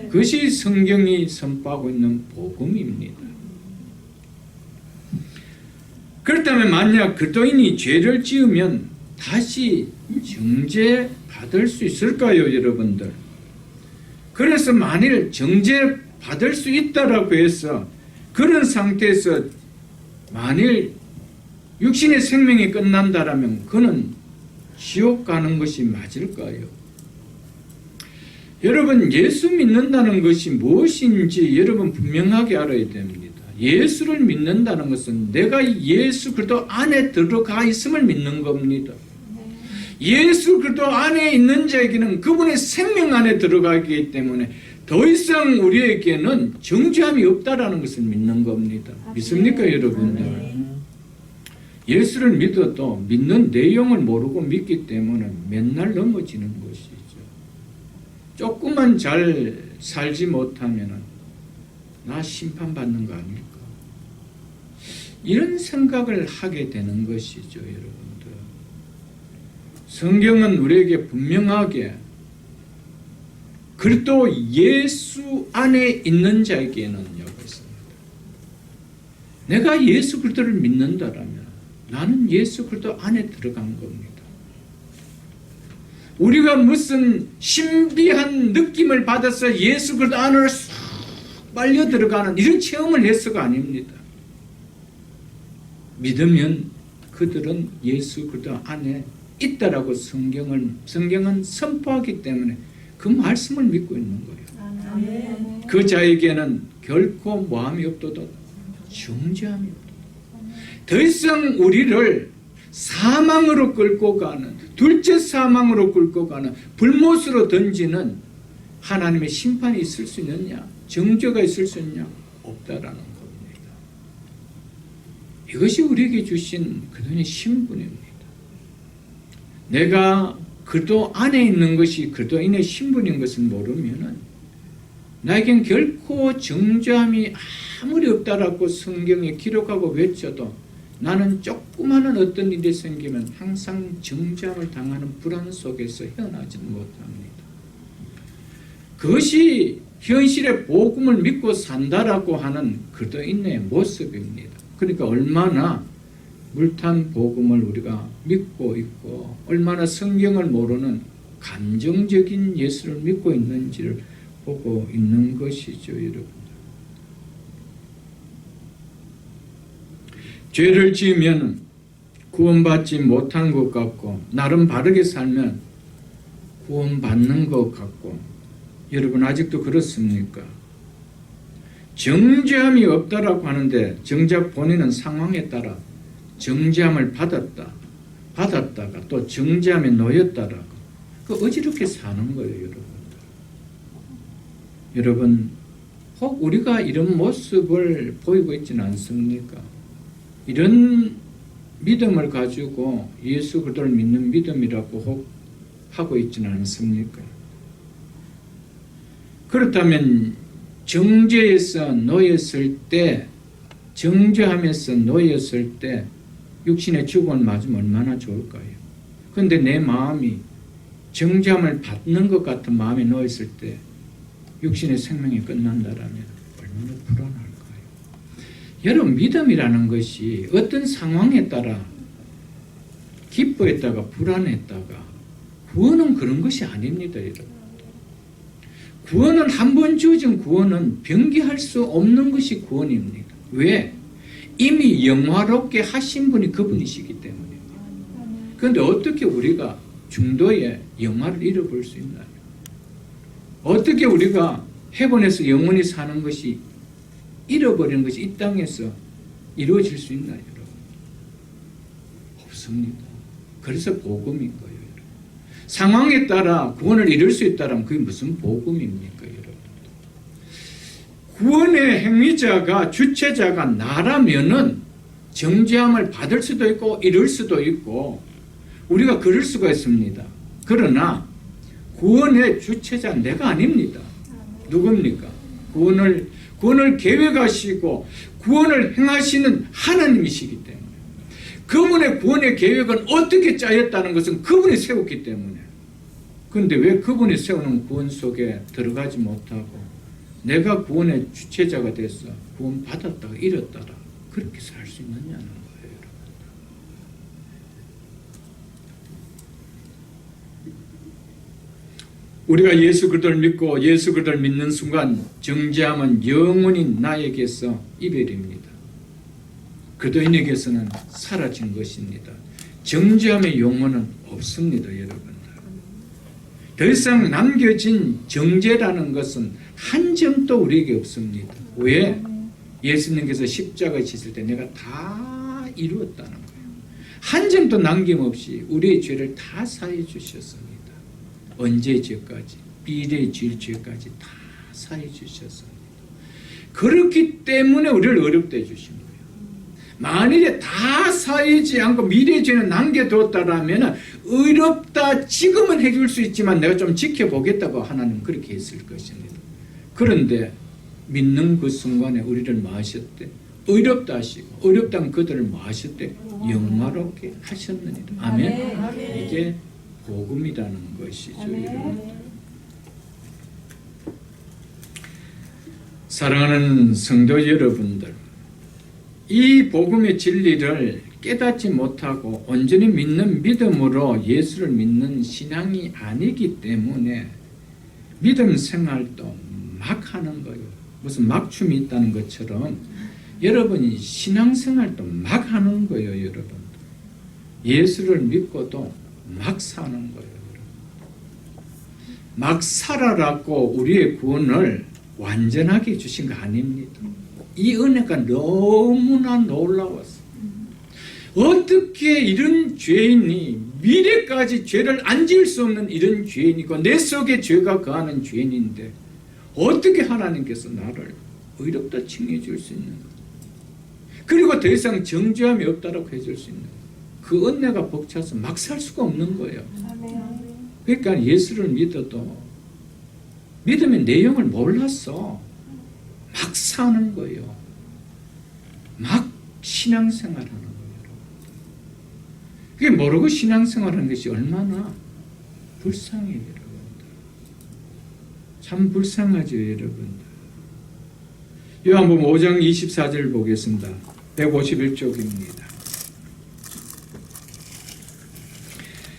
그것이 성경이 선포하고 있는 복음입니다. 그렇다면 만약 그리스도인이 죄를 지으면 다시 정죄받을 수 있을까요, 여러분들? 그래서 만일 정죄받을 수 있다라고 해서 그런 상태에서 만일 육신의 생명이 끝난다라면 그는 지옥 가는 것이 맞을까요? 여러분, 예수 믿는다는 것이 무엇인지 여러분 분명하게 알아야 됩니다. 예수를 믿는다는 것은 내가 예수 그리스도 안에 들어가 있음을 믿는 겁니다. 예수 그리스도 안에 있는 자에게는 그분의 생명 안에 들어가기 때문에 더 이상 우리에게는 정죄함이 없다라는 것을 믿는 겁니다. 믿습니까, 여러분들? 예수를 믿어도 믿는 내용을 모르고 믿기 때문에 맨날 넘어지는 것이죠. 조금만 잘 살지 못하면 나 심판받는 거 아닐까? 이런 생각을 하게 되는 것이죠, 여러분들. 성경은 우리에게 분명하게 그리스도 예수 안에 있는 자에게는 여기 있습니다. 내가 예수 그리스도를 믿는다라면 나는 예수 그리스도 안에 들어간 겁니다. 우리가 무슨 신비한 느낌을 받아서 예수 그리스도 안으로 쏙 빨려 들어가는 이런 체험을 해서가 아닙니다. 믿으면 그들은 예수 그리스도 안에 있다라고 성경은 선포하기 때문에 그 말씀을 믿고 있는 거예요. 그 자에게는 결코 모함이 없도다, 정죄함이 없도다. 더 이상 우리를 사망으로 끌고 가는, 둘째 사망으로 끌고 가는, 불못으로 던지는 하나님의 심판이 있을 수 있느냐, 정죄가 있을 수 있느냐, 없다라는 겁니다. 이것이 우리에게 주신 그분의 신분입니다. 내가 그리스도 안에 있는 것이 그리스도인의 신분인 것을 모르면은 나에겐 결코 정죄함이 아무리 없다라고 성경에 기록하고 외쳐도 나는 조그마한 어떤 일이 생기면 항상 정죄함을 당하는 불안 속에서 헤어나지는 못합니다. 그것이 현실의 복음을 믿고 산다라고 하는 그리스도인의 모습입니다. 그러니까 얼마나 물탄 복음을 우리가 믿고 있고 얼마나 성경을 모르는 감정적인 예수를 믿고 있는지를 보고 있는 것이죠, 여러분. 죄를 지으면 구원받지 못한 것 같고 나름 바르게 살면 구원받는 것 같고, 여러분 아직도 그렇습니까? 정죄함이 없다라고 하는데 정작 본인은 상황에 따라 정죄함을 받았다가 또 정죄함에 놓였다라고 그 어지럽게 사는 거예요, 여러분. 여러분, 혹 우리가 이런 모습을 보이고 있지는 않습니까? 이런 믿음을 가지고 예수 그리스도를 믿는 믿음이라고 혹 하고 있지는 않습니까? 그렇다면 정죄에서 놓였을 때, 정죄함에서 놓였을 때 육신의 죽음을 맞으면 얼마나 좋을까요? 그런데 내 마음이 정죄함을 받는 것 같은 마음에 놓였을 때 육신의 생명이 끝난다라면 얼마나 불안할까요? 여러분, 믿음이라는 것이 어떤 상황에 따라 기뻐했다가 불안했다가, 구원은 그런 것이 아닙니다, 여러분. 구원은 한 번 주어진 구원은 변기할 수 없는 것이 구원입니다. 왜? 이미 영화롭게 하신 분이 그분이시기 때문입니다. 그런데 어떻게 우리가 중도에 영화를 잃어볼 수 있나요? 어떻게 우리가 해본에서 영원히 사는 것이, 잃어버리는 것이 이 땅에서 이루어질 수 있나요, 여러분? 없습니다. 그래서 복음인 거예요, 여러분. 상황에 따라 구원을 이룰 수 있다면 그게 무슨 복음입니까, 여러분? 구원의 행위자가, 주체자가 나라면은 정죄함을 받을 수도 있고 이룰 수도 있고 우리가 그럴 수가 있습니다. 그러나 구원의 주체자는 내가 아닙니다. 누굽니까? 구원을 계획하시고 구원을 행하시는 하나님이시기 때문에, 그분의 구원의 계획은 어떻게 짜였다는 것은 그분이 세웠기 때문에, 그런데 왜 그분이 세우는 구원 속에 들어가지 못하고 내가 구원의 주체자가 돼서 구원 받았다가 잃었다라 그렇게 살 수 있느냐는 거예요, 여러분. 우리가 예수 그리스도를 믿고 예수 그리스도를 믿는 순간 정죄함은 영원히 나에게서 이별입니다. 그리스도인에게서는 사라진 것입니다. 정죄함의 영혼은 없습니다, 여러분. 더 이상 남겨진 정죄라는 것은 한 점도 우리에게 없습니다. 왜? 예수님께서 십자가에 지실 때 내가 다 이루었다는 거예요. 한 점도 남김없이 우리의 죄를 다 사해 주셨습니다. 언제 죄까지, 미래에 지을 죄까지 다 사해 주셨습니다. 그렇기 때문에 우리를 어렵게 해주신 거예요. 만일에 다 사하지 않고 미래의 죄는 남겨뒀다라면 의롭다, 지금은 해줄 수 있지만 내가 좀 지켜보겠다고 하나님 그렇게 했을 것입니다. 그런데 믿는 그 순간에 우리를 마셨대, 의롭다 하시고 의롭다는 그들을 마셨대 영화롭게 하셨느니라. 아멘. 이게 복음이라는 것이죠. 여러분. 사랑하는 성도 여러분들, 이 복음의 진리를 깨닫지 못하고 온전히 믿는 믿음으로 예수를 믿는 신앙이 아니기 때문에 믿음 생활도 막 하는 거예요. 무슨 막춤이 있다는 것처럼 여러분이 신앙생활도 막 하는 거예요. 여러분, 예수를 믿고도 막 사는 거예요. 막 살아라고 우리의 구원을 완전하게 주신 거 아닙니다. 이 은혜가 너무나 놀라웠어요. 어떻게 이런 죄인이, 미래까지 죄를 안 지을 수 없는 이런 죄인이고 내 속에 죄가 거하는 죄인인데 어떻게 하나님께서 나를 의롭다 칭해 줄 수 있는 가 그리고 더 이상 정죄함이 없다라고 해줄 수 있는 그 은혜가 벅차서 막 살 수가 없는 거예요. 그러니까 예수를 믿어도 믿음의 내용을 몰랐어. 막 사는 거예요. 막 신앙생활하는 거예요. 그게 모르고 신앙생활하는 것이 얼마나 불쌍해요, 여러분들. 참 불쌍하죠, 여러분들. 요한복음 5장 24절 보겠습니다. 151쪽입니다.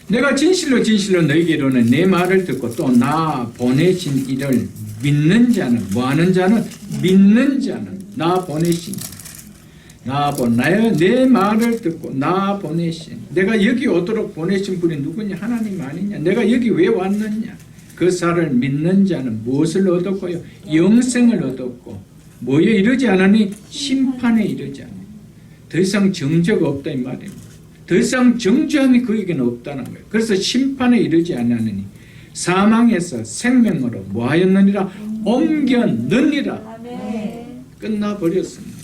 내가 진실로 진실로 너희에게 이르노니 내 말을 듣고 또 나 보내신 이를 믿는 자는, 뭐하는 자는? 믿는 자는, 나 보내신 내 말을 듣고 나 보내신, 내가 여기 오도록 보내신 분이 누구냐? 하나님 아니냐? 내가 여기 왜 왔느냐? 그 사를 믿는 자는 무엇을 얻었고요? 영생을 얻었고 뭐에 이르지 않으니 심판에 이르지 않으니 더 이상 정죄가 없다 이 말입니다. 더 이상 정죄함이 그에게는 없다는 거예요. 그래서 심판에 이르지 않으니 사망에서 생명으로 뭐하였느니라? 옮겼느니라. 끝나버렸습니다.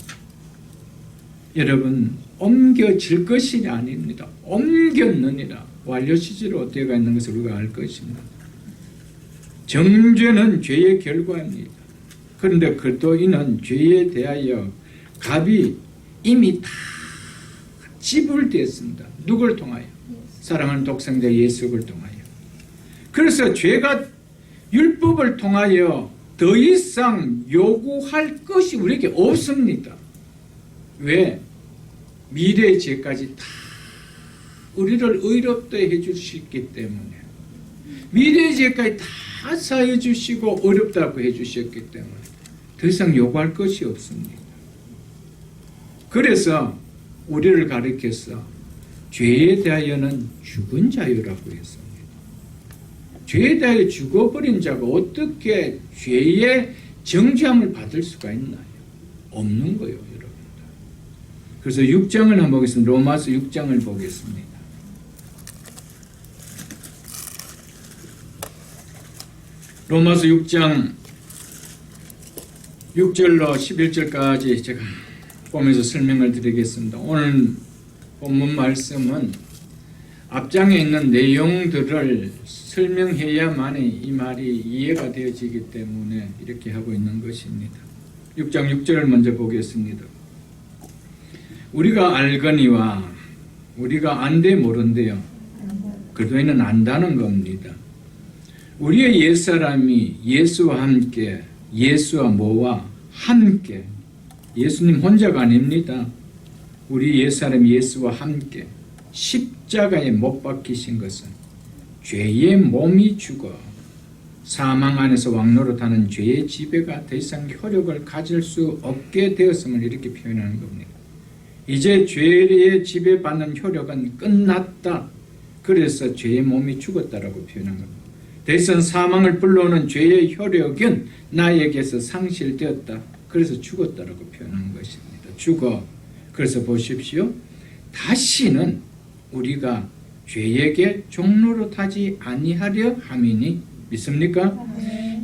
여러분, 옮겨질 것이 아닙니다. 옮겼느니라. 완료시제로 되어 있는 것을 우리가 알 것입니다. 정죄는 죄의 결과입니다. 그런데 그리스도인은 죄에 대하여 값이 이미 다 지불되었습니다. 누굴 통하여? 사랑하는 독생자 예수를 통하여. 그래서 죄가 율법을 통하여 더 이상 요구할 것이 우리에게 없습니다. 왜? 미래의 죄까지 다 우리를 의롭게 해주셨기 때문에, 미래의 죄까지 다 사해 주시고 어렵다고 해주셨기 때문에 더 이상 요구할 것이 없습니다. 그래서 우리를 가리켜서 죄에 대하여는 죽은 자유라고 했습니다. 죄에 대하여 죽어버린 자가 어떻게 죄의 정죄함을 받을 수가 있나요? 없는 거예요, 여러분들. 그래서 6장을 한번 보겠습니다. 로마서 6장을 보겠습니다. 로마서 6장 6절로 11절까지 제가 보면서 설명을 드리겠습니다. 오늘 본문 말씀은 앞장에 있는 내용들을 설명해야만이 이 말이 이해가 되어지기 때문에 이렇게 하고 있는 것입니다. 6장 6절을 먼저 보겠습니다. 우리가 알거니와 우리가 안돼 모른대요. 그리스도인은 안다는 겁니다. 우리의 옛사람이 예수와 함께, 예수와 뭐와 함께, 예수님 혼자가 아닙니다. 우리 옛사람 예수와 함께 십자가에 못 박히신 것은 죄의 몸이 죽어 사망 안에서 왕노릇하는 죄의 지배가 더 이상 효력을 가질 수 없게 되었음을 이렇게 표현하는 겁니다. 이제 죄의 지배받는 효력은 끝났다. 그래서 죄의 몸이 죽었다라고 표현한 겁니다. 더 이상 사망을 불러오는 죄의 효력은 나에게서 상실되었다. 그래서 죽었다라고 표현한 것입니다. 죽어. 그래서 보십시오. 다시는 우리가 죄에게 종노릇하지 아니하려 함이니 믿습니까?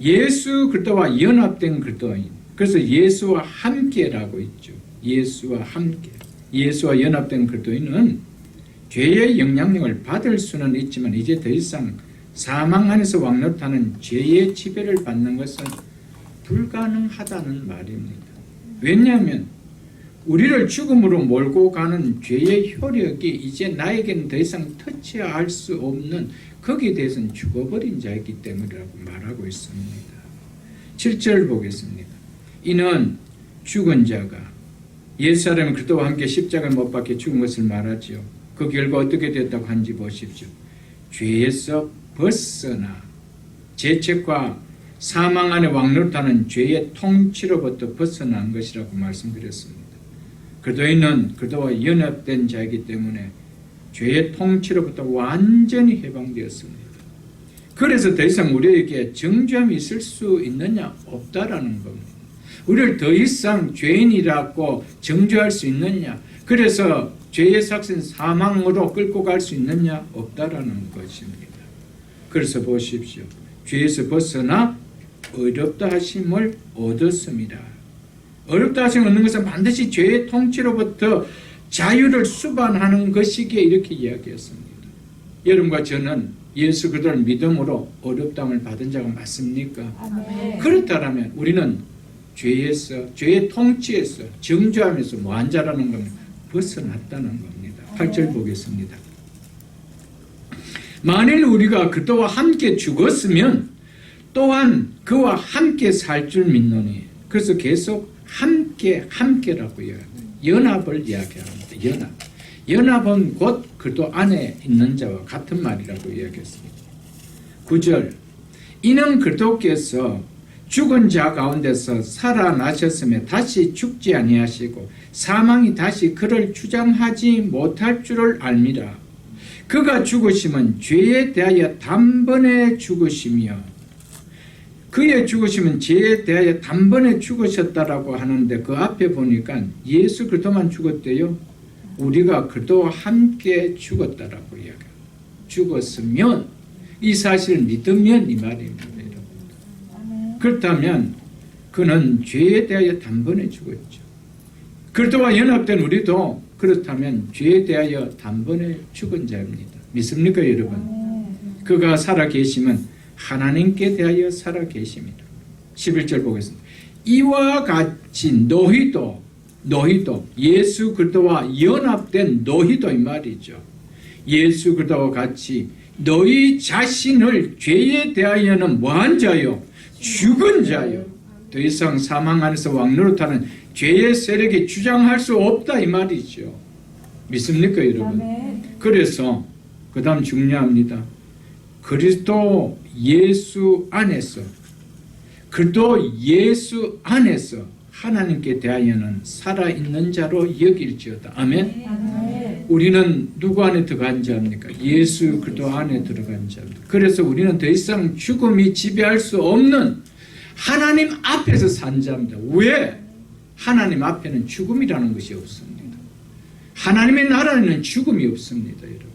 예수 그리스도와 연합된 그리스도인. 그래서 예수와 함께라고 있죠. 예수와 함께. 예수와 연합된 그리스도인은 죄의 영향력을 받을 수는 있지만 이제 더 이상 사망 안에서 왕노릇하는 죄의 지배를 받는 것은 불가능하다는 말입니다. 왜냐하면 우리를 죽음으로 몰고 가는 죄의 효력이 이제 나에게는 더 이상 터치할 수 없는, 거기에 대해서는 죽어버린 자이기 때문이라고 말하고 있습니다. 7절 보겠습니다. 이는 죽은 자가 옛사람은 그리스도와 함께 십자가에 못 박혀 죽은 것을 말하죠. 그 결과 어떻게 됐다고 하는지 보십시오. 죄에서 벗어나 죄책과 사망 안에 왕노릇하는 죄의 통치로부터 벗어난 것이라고 말씀드렸습니다. 그리스도인은 그리스도와 연합된 자이기 때문에 죄의 통치로부터 완전히 해방되었습니다. 그래서 더 이상 우리에게 정죄함이 있을 수 있느냐? 없다라는 겁니다. 우리를 더 이상 죄인이라고 정죄할 수 있느냐? 그래서 죄의 삭신 사망으로 끌고 갈 수 있느냐? 없다라는 것입니다. 그래서 보십시오. 죄에서 벗어나 어렵다 하심을 얻었습니다. 어렵다 하심을 얻는 것은 반드시 죄의 통치로부터 자유를 수반하는 것이기에 이렇게 이야기했습니다. 여러분과 저는 예수 그리스도를 믿음으로 어렵다함을 받은 자가 맞습니까? 아멘. 그렇다면 우리는 죄에서, 죄의 통치에서, 정죄함에서 뭐한 자라는 겁니다. 벗어났다는 겁니다. 8절 보겠습니다. 만일 우리가 그리스도와 함께 죽었으면 또한 그와 함께 살 줄 믿노니. 그래서 계속 함께라고 이야기합니다. 연합을 이야기합니다. 연합은 곧 그리스도 안에 있는 자와 같은 말이라고 이야기했습니다. 9절 이는 그리스도께서 죽은 자 가운데서 살아나셨으며 다시 죽지 아니하시고 사망이 다시 그를 주장하지 못할 줄을 알미라. 그가 죽으심은 죄에 대하여 단번에 죽으시며 그의 죽으심은 죄에 대하여 단번에 죽으셨다라고 하는데 그 앞에 보니까 예수 그리스도만 죽었대요. 우리가 그리스도와 함께 죽었다라고 이야기해요. 죽었으면 이 사실을 믿으면 이 말입니다. 여러분. 그렇다면 그는 죄에 대하여 단번에 죽었죠. 그리스도와 연합된 우리도 그렇다면 죄에 대하여 단번에 죽은 자입니다. 믿습니까 여러분? 그가 살아계시면 하나님께 대하여 살아계십니다. 11절 보겠습니다. 이와 같이 너희도 예수 그리스도와 연합된 너희도 이 말이죠. 예수 그리스도와 같이 너희 자신을 죄에 대하여는 뭐한 자요? 죽은 자요. 더 이상 사망 안에서 왕노릇하는 죄의 세력이 주장할 수 없다 이 말이죠. 믿습니까 여러분? 그래서 그 다음 중요합니다. 그리스도 예수 안에서 하나님께 대하여는 살아있는 자로 여길지어다. 아멘? 우리는 누구 안에 들어간 자입니까? 예수 그리스도 안에 들어간 자입니다. 그래서 우리는 더 이상 죽음이 지배할 수 없는 하나님 앞에서 산 자입니다. 왜? 하나님 앞에는 죽음이라는 것이 없습니다. 하나님의 나라에는 죽음이 없습니다. 여러분.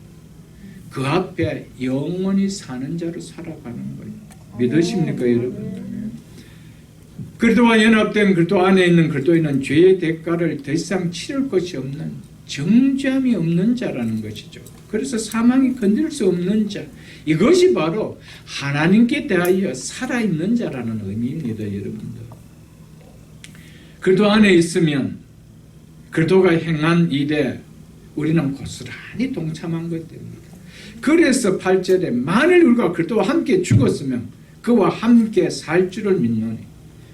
그 앞에 영원히 사는 자로 살아가는 거예요. 믿으십니까 여러분? 그리스도와 연합된 그리스도 안에 있는 그리스도인은 죄의 대가를 더 이상 치를 것이 없는 정죄함이 없는 자라는 것이죠. 그래서 사망이 건드릴 수 없는 자, 이것이 바로 하나님께 대하여 살아있는 자라는 의미입니다. 여러분들. 그리스도 안에 있으면 그리스도가 행한 일에 우리는 고스란히 동참한 것 됩니다. 그래서 8절에 만일 우리가 그리스도와 함께 죽었으면 그와 함께 살 줄을 믿노니.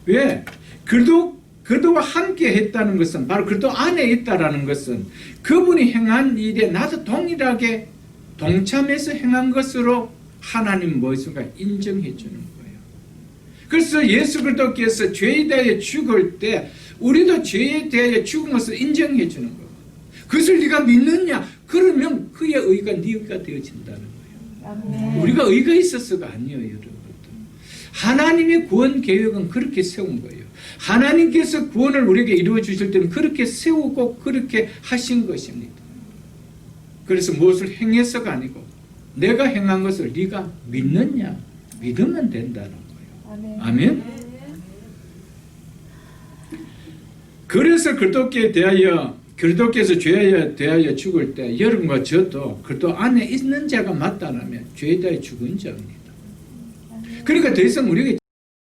왜? 그리스도와 함께 했다는 것은 바로 그리스도 안에 있다라는 것은 그분이 행한 일에 나도 동일하게 동참해서 행한 것으로 하나님 무엇인가 인정해 주는 거예요. 그래서 예수 그리스도께서 죄에 대하여 죽을 때 우리도 죄에 대하여 죽은 것을 인정해 주는 거예요. 그것을 네가 믿느냐? 그러면 그의 의가 네 의가 되어진다는 거예요. 우리가 의가 있어서가 아니에요. 여러분. 하나님의 구원 계획은 그렇게 세운 거예요. 하나님께서 구원을 우리에게 이루어 주실 때는 그렇게 세우고 그렇게 하신 것입니다. 그래서 무엇을 행해서가 아니고 내가 행한 것을 네가 믿느냐? 믿으면 된다는 거예요. 아멘? 그래서 그리스도께서 죄에 대하여 죽을 때 여러분과 저도 그리스도 안에 있는 자가 맞다면 죄에 대하여 죽은 자입니다. 그러니까 더 이상 우리에게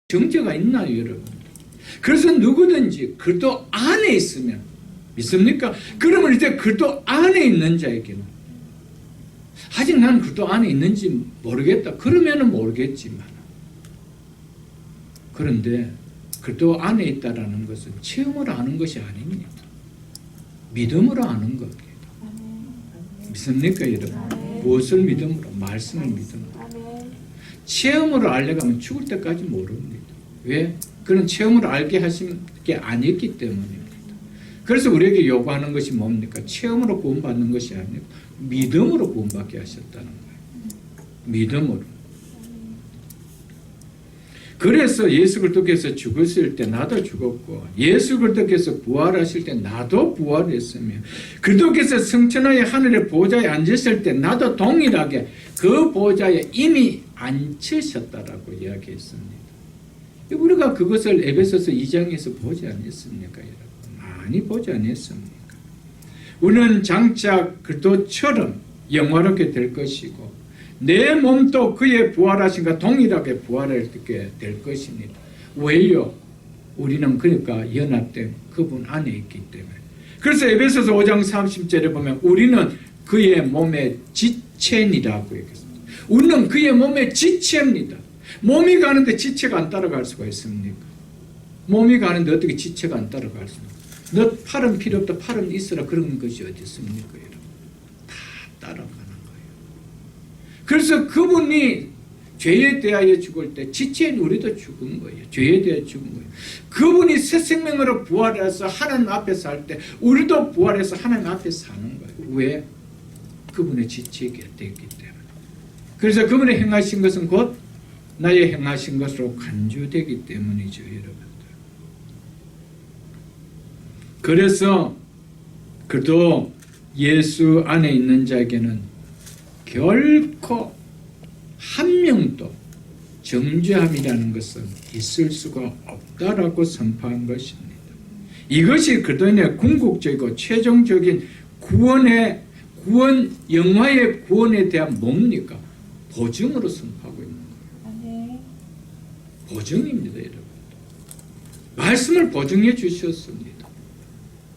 정죄가 있나요 여러분? 그래서 누구든지 그리스도 안에 있으면 믿습니까? 그러면 이제 그리스도 안에 있는 자에게는 아직 나는 그리스도 안에 있는지 모르겠다. 그러면은 모르겠지만 그런데 그리스도 안에 있다라는 것은 체험으로 아는 것이 아닙니다. 믿음으로 아는 겁니다. 믿습니까, 여러분? 무엇을 믿음으로? 말씀을 믿음으로. 체험으로 알려고 하면 죽을 때까지 모릅니다. 왜? 그런 체험으로 알게 하신 게 아니기 때문입니다. 그래서 우리에게 요구하는 것이 뭡니까? 체험으로 구원받는 것이 아니고 믿음으로 구원받게 하셨다는 거예요. 믿음으로. 그래서 예수 그리스도께서 죽으실 때 나도 죽었고 예수 그리스도께서 부활하실 때 나도 부활했으며 그리스도께서 승천하여 하늘의 보좌에 앉으실 때 나도 동일하게 그 보좌에 이미 앉으셨다라고 이야기했습니다. 우리가 그것을 에베소서 2장에서 보지 않았습니까, 여러분? 많이 보지 않았습니까? 우리는 장차 그리스도처럼 영화롭게 될 것이고 내 몸도 그의 부활하신과 동일하게 부활하게 될 것입니다. 왜요? 우리는 그러니까 연합된 그분 안에 있기 때문에. 그래서 에베소서 5장 30절에 보면 우리는 그의 몸의 지체니라고 얘기했습니다. 우리는 그의 몸의 지체입니다. 몸이 가는데 지체가 안 따라갈 수가 있습니까? 몸이 가는데 어떻게 지체가 안 따라갈 수가 있습니까? 너 팔은 필요 없다, 팔은 있으라 그런 것이 어디 있습니까? 여러분? 다 따라가는 거예요. 그래서 그분이 죄에 대하여 죽을 때 지체인 우리도 죽은 거예요. 죄에 대하여 죽은 거예요. 그분이 새 생명으로 부활해서 하나님 앞에 살 때 우리도 부활해서 하나님 앞에 사는 거예요. 왜? 그분의 지체가 되기 때문에. 그래서 그분이 행하신 것은 곧 나의 행하신 것으로 간주되기 때문이죠, 여러분들. 그래서 그도 예수 안에 있는 자에게는 결코 한 명도 정죄함이라는 것은 있을 수가 없다라고 선포한 것입니다. 이것이 그들의 궁극적이고 최종적인 영화의 구원에 대한 뭡니까? 보증으로 선포하고 있는 거예요. 보증입니다, 여러분. 말씀을 보증해 주셨습니다.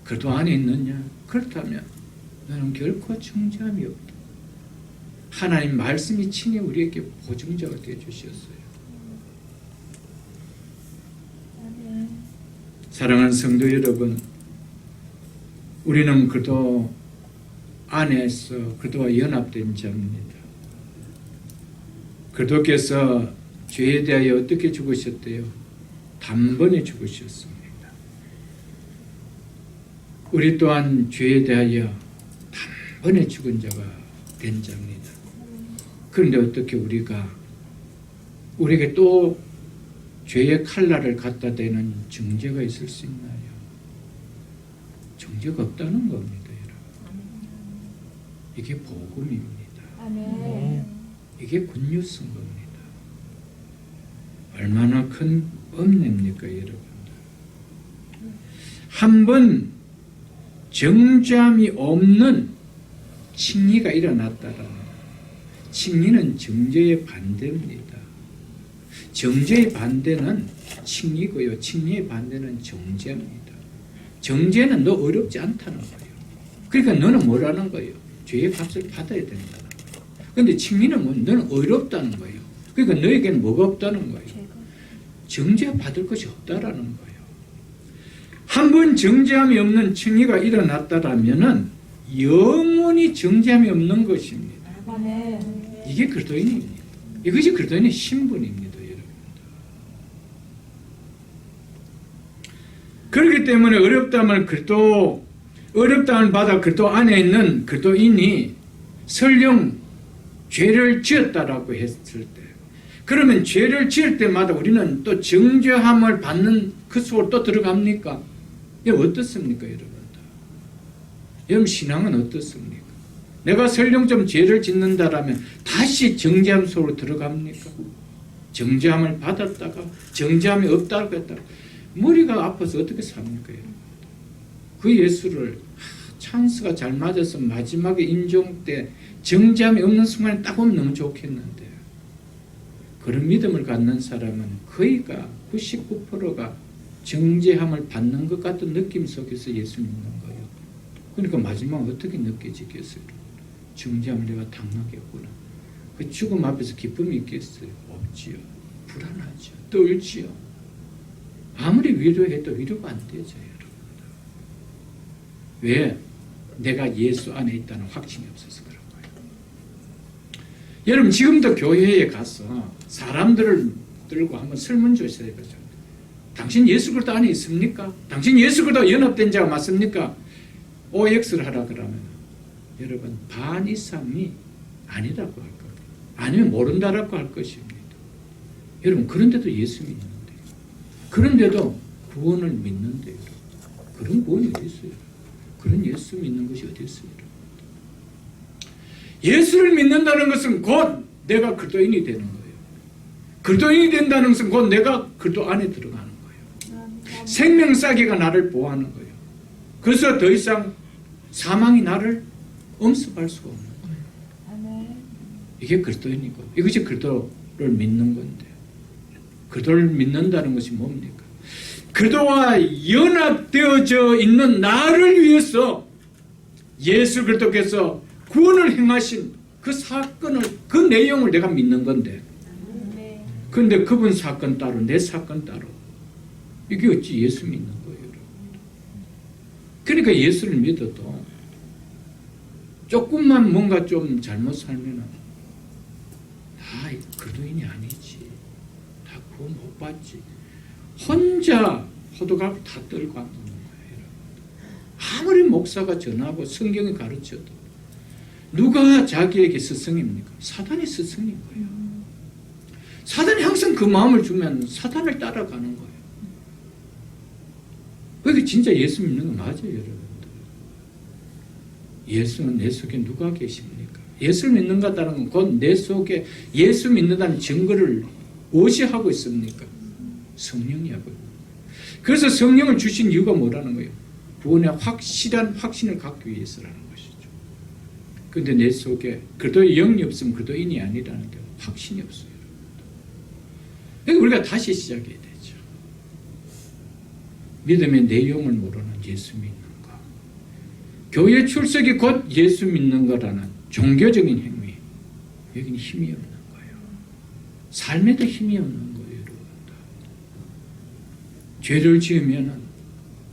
그도 안에 있느냐? 그렇다면 너는 결코 정죄함이 없다. 하나님 말씀이 친히 우리에게 보증자가 되어 주셨어요. 사랑하는 성도 여러분, 우리는 그도 안에서 그도와 연합된 자입니다. 그도께서 죄에 대하여 어떻게 죽으셨대요? 단번에 죽으셨습니다. 우리 또한 죄에 대하여 단번에 죽은 자가 된 자입니다. 그런데 어떻게 우리에게 또 죄의 칼날을 갖다 대는 정죄가 있을 수 있나요? 정죄가 없다는 겁니다, 여러분. 이게 복음입니다. 이게 굿뉴스인 겁니다. 얼마나 큰 은혜입니까, 여러분들. 한번 정죄함이 없는 칭의가 일어났다라는, 칭의는 정죄의 반대입니다. 정죄의 반대는 칭의고요. 칭의의 반대는 정죄입니다. 정죄는 너 어렵지 않다는 거예요. 그러니까 너는 뭐라는 거예요? 죄의 값을 받아야 된다는 거예요. 그런데 칭의는 뭐 너는 어렵다는 거예요. 그러니까 너에게는 뭐가 없다는 거예요? 정죄 받을 것이 없다라는 거예요. 한번 정죄함이 없는 칭의가 일어났다라면은 영원히 정죄함이 없는 것입니다. 이게 그리스도인입니다. 이것이 그리스도인의 신분입니다, 여러분. 그렇기 때문에 어렵다함을 받아 그리스도 안에 있는 그리스도인이 설령 죄를 지었다라고 했을 때, 그러면 죄를 지을 때마다 우리는 또 정죄함을 받는 그 속으로 또 들어갑니까? 이게 어떻습니까, 여러분? 여러분 신앙은 어떻습니까? 내가 설령 좀 죄를 짓는다라면 다시 정죄함 속으로 들어갑니까? 정죄함을 받았다가 정죄함이 없다고 했다가 머리가 아파서 어떻게 삽니까, 여러분? 그 예수를 찬스가 잘 맞아서 마지막에 인종 때 정죄함이 없는 순간에 딱 오면 너무 좋겠는데, 그런 믿음을 갖는 사람은 거의가 99%가 정죄함을 받는 것 같은 느낌 속에서 예수 믿는 거예요. 그러니까 마지막 어떻게 느껴지겠어요? 정죄함을 내가 당하겠구나. 그 죽음 앞에서 기쁨이 있겠어요? 없지요. 불안하죠. 떨지요. 아무리 위로해도 위로가 안 되죠, 여러분. 왜? 내가 예수 안에 있다는 확신이 없어서 그런 거예요. 여러분, 지금도 교회에 가서 사람들을 들고 한번 설문조사 해보죠. 당신 예수 그리스도 안에 있습니까? 당신 예수 그리스도 연합된 자가 맞습니까? OX를 하라 그러면 여러분 반 이상이 아니라고 할 거예요. 아니면 모른다라고 할 것입니다. 여러분 그런데도 예수 믿는데, 그런데도 구원을 믿는데요. 그런 구원이 어디 있어요? 그런 예수 믿는 것이 어디 있어요? 예수를 믿는다는 것은 곧 내가 그리스도인이 되는 거예요. 그리스도인이 된다는 것은 곧 내가 그리스도 안에 들어가는 거예요. 생명사기가 나를 보호하는 거예요. 그래서 더 이상 사망이 나를 엄습할 수가 없는 거예요. 이게 그리스도인이고, 이것이 그리스도를 믿는 건데, 그리스도를 믿는다는 것이 뭡니까? 그리스도와 연합되어져 있는 나를 위해서 예수 그리스도께서 구원을 행하신 그 사건을, 그 내용을 내가 믿는 건데, 그런데 그분 사건 따로, 내 사건 따로, 이게 어찌 예수 믿는 거예요? 그러니까 예수를 믿어도 조금만 뭔가 좀 잘못 살면은 다 그리스도인이 아니지, 다 구원 못 받지, 혼자 호두갑 다 떨고 앉는 거예요. 아무리 목사가 전하고 성경이 가르쳐도 누가 자기에게 스승입니까? 사단이 스승인 거예요. 사단이 항상 그 마음을 주면 사단을 따라가는 거예요. 그게 진짜 예수 믿는 거 맞아요, 여러분들. 예수는 내 속에 누가 계십니까? 예수를 믿는다는 건 곧 내 속에 예수 믿는다는 증거를 무엇이 하고 있습니까? 성령이 하고 있는 거예요. 그래서 성령을 주신 이유가 뭐라는 거예요? 구원의 확실한 확신을 갖기 위해서라는 것이죠. 그런데 내 속에 그리스도의 영이 없으면 그리스도인이 아니라는 게 확신이 없어요. 그러니까 우리가 다시 시작해야 되죠. 믿음의 내용을 모르는 예수 믿는 것, 교회 출석이 곧 예수 믿는 거라는 종교적인 행위, 여기는 힘이 없는 거예요. 삶에도 힘이 없는 거예요, 여러분들. 죄를 지으면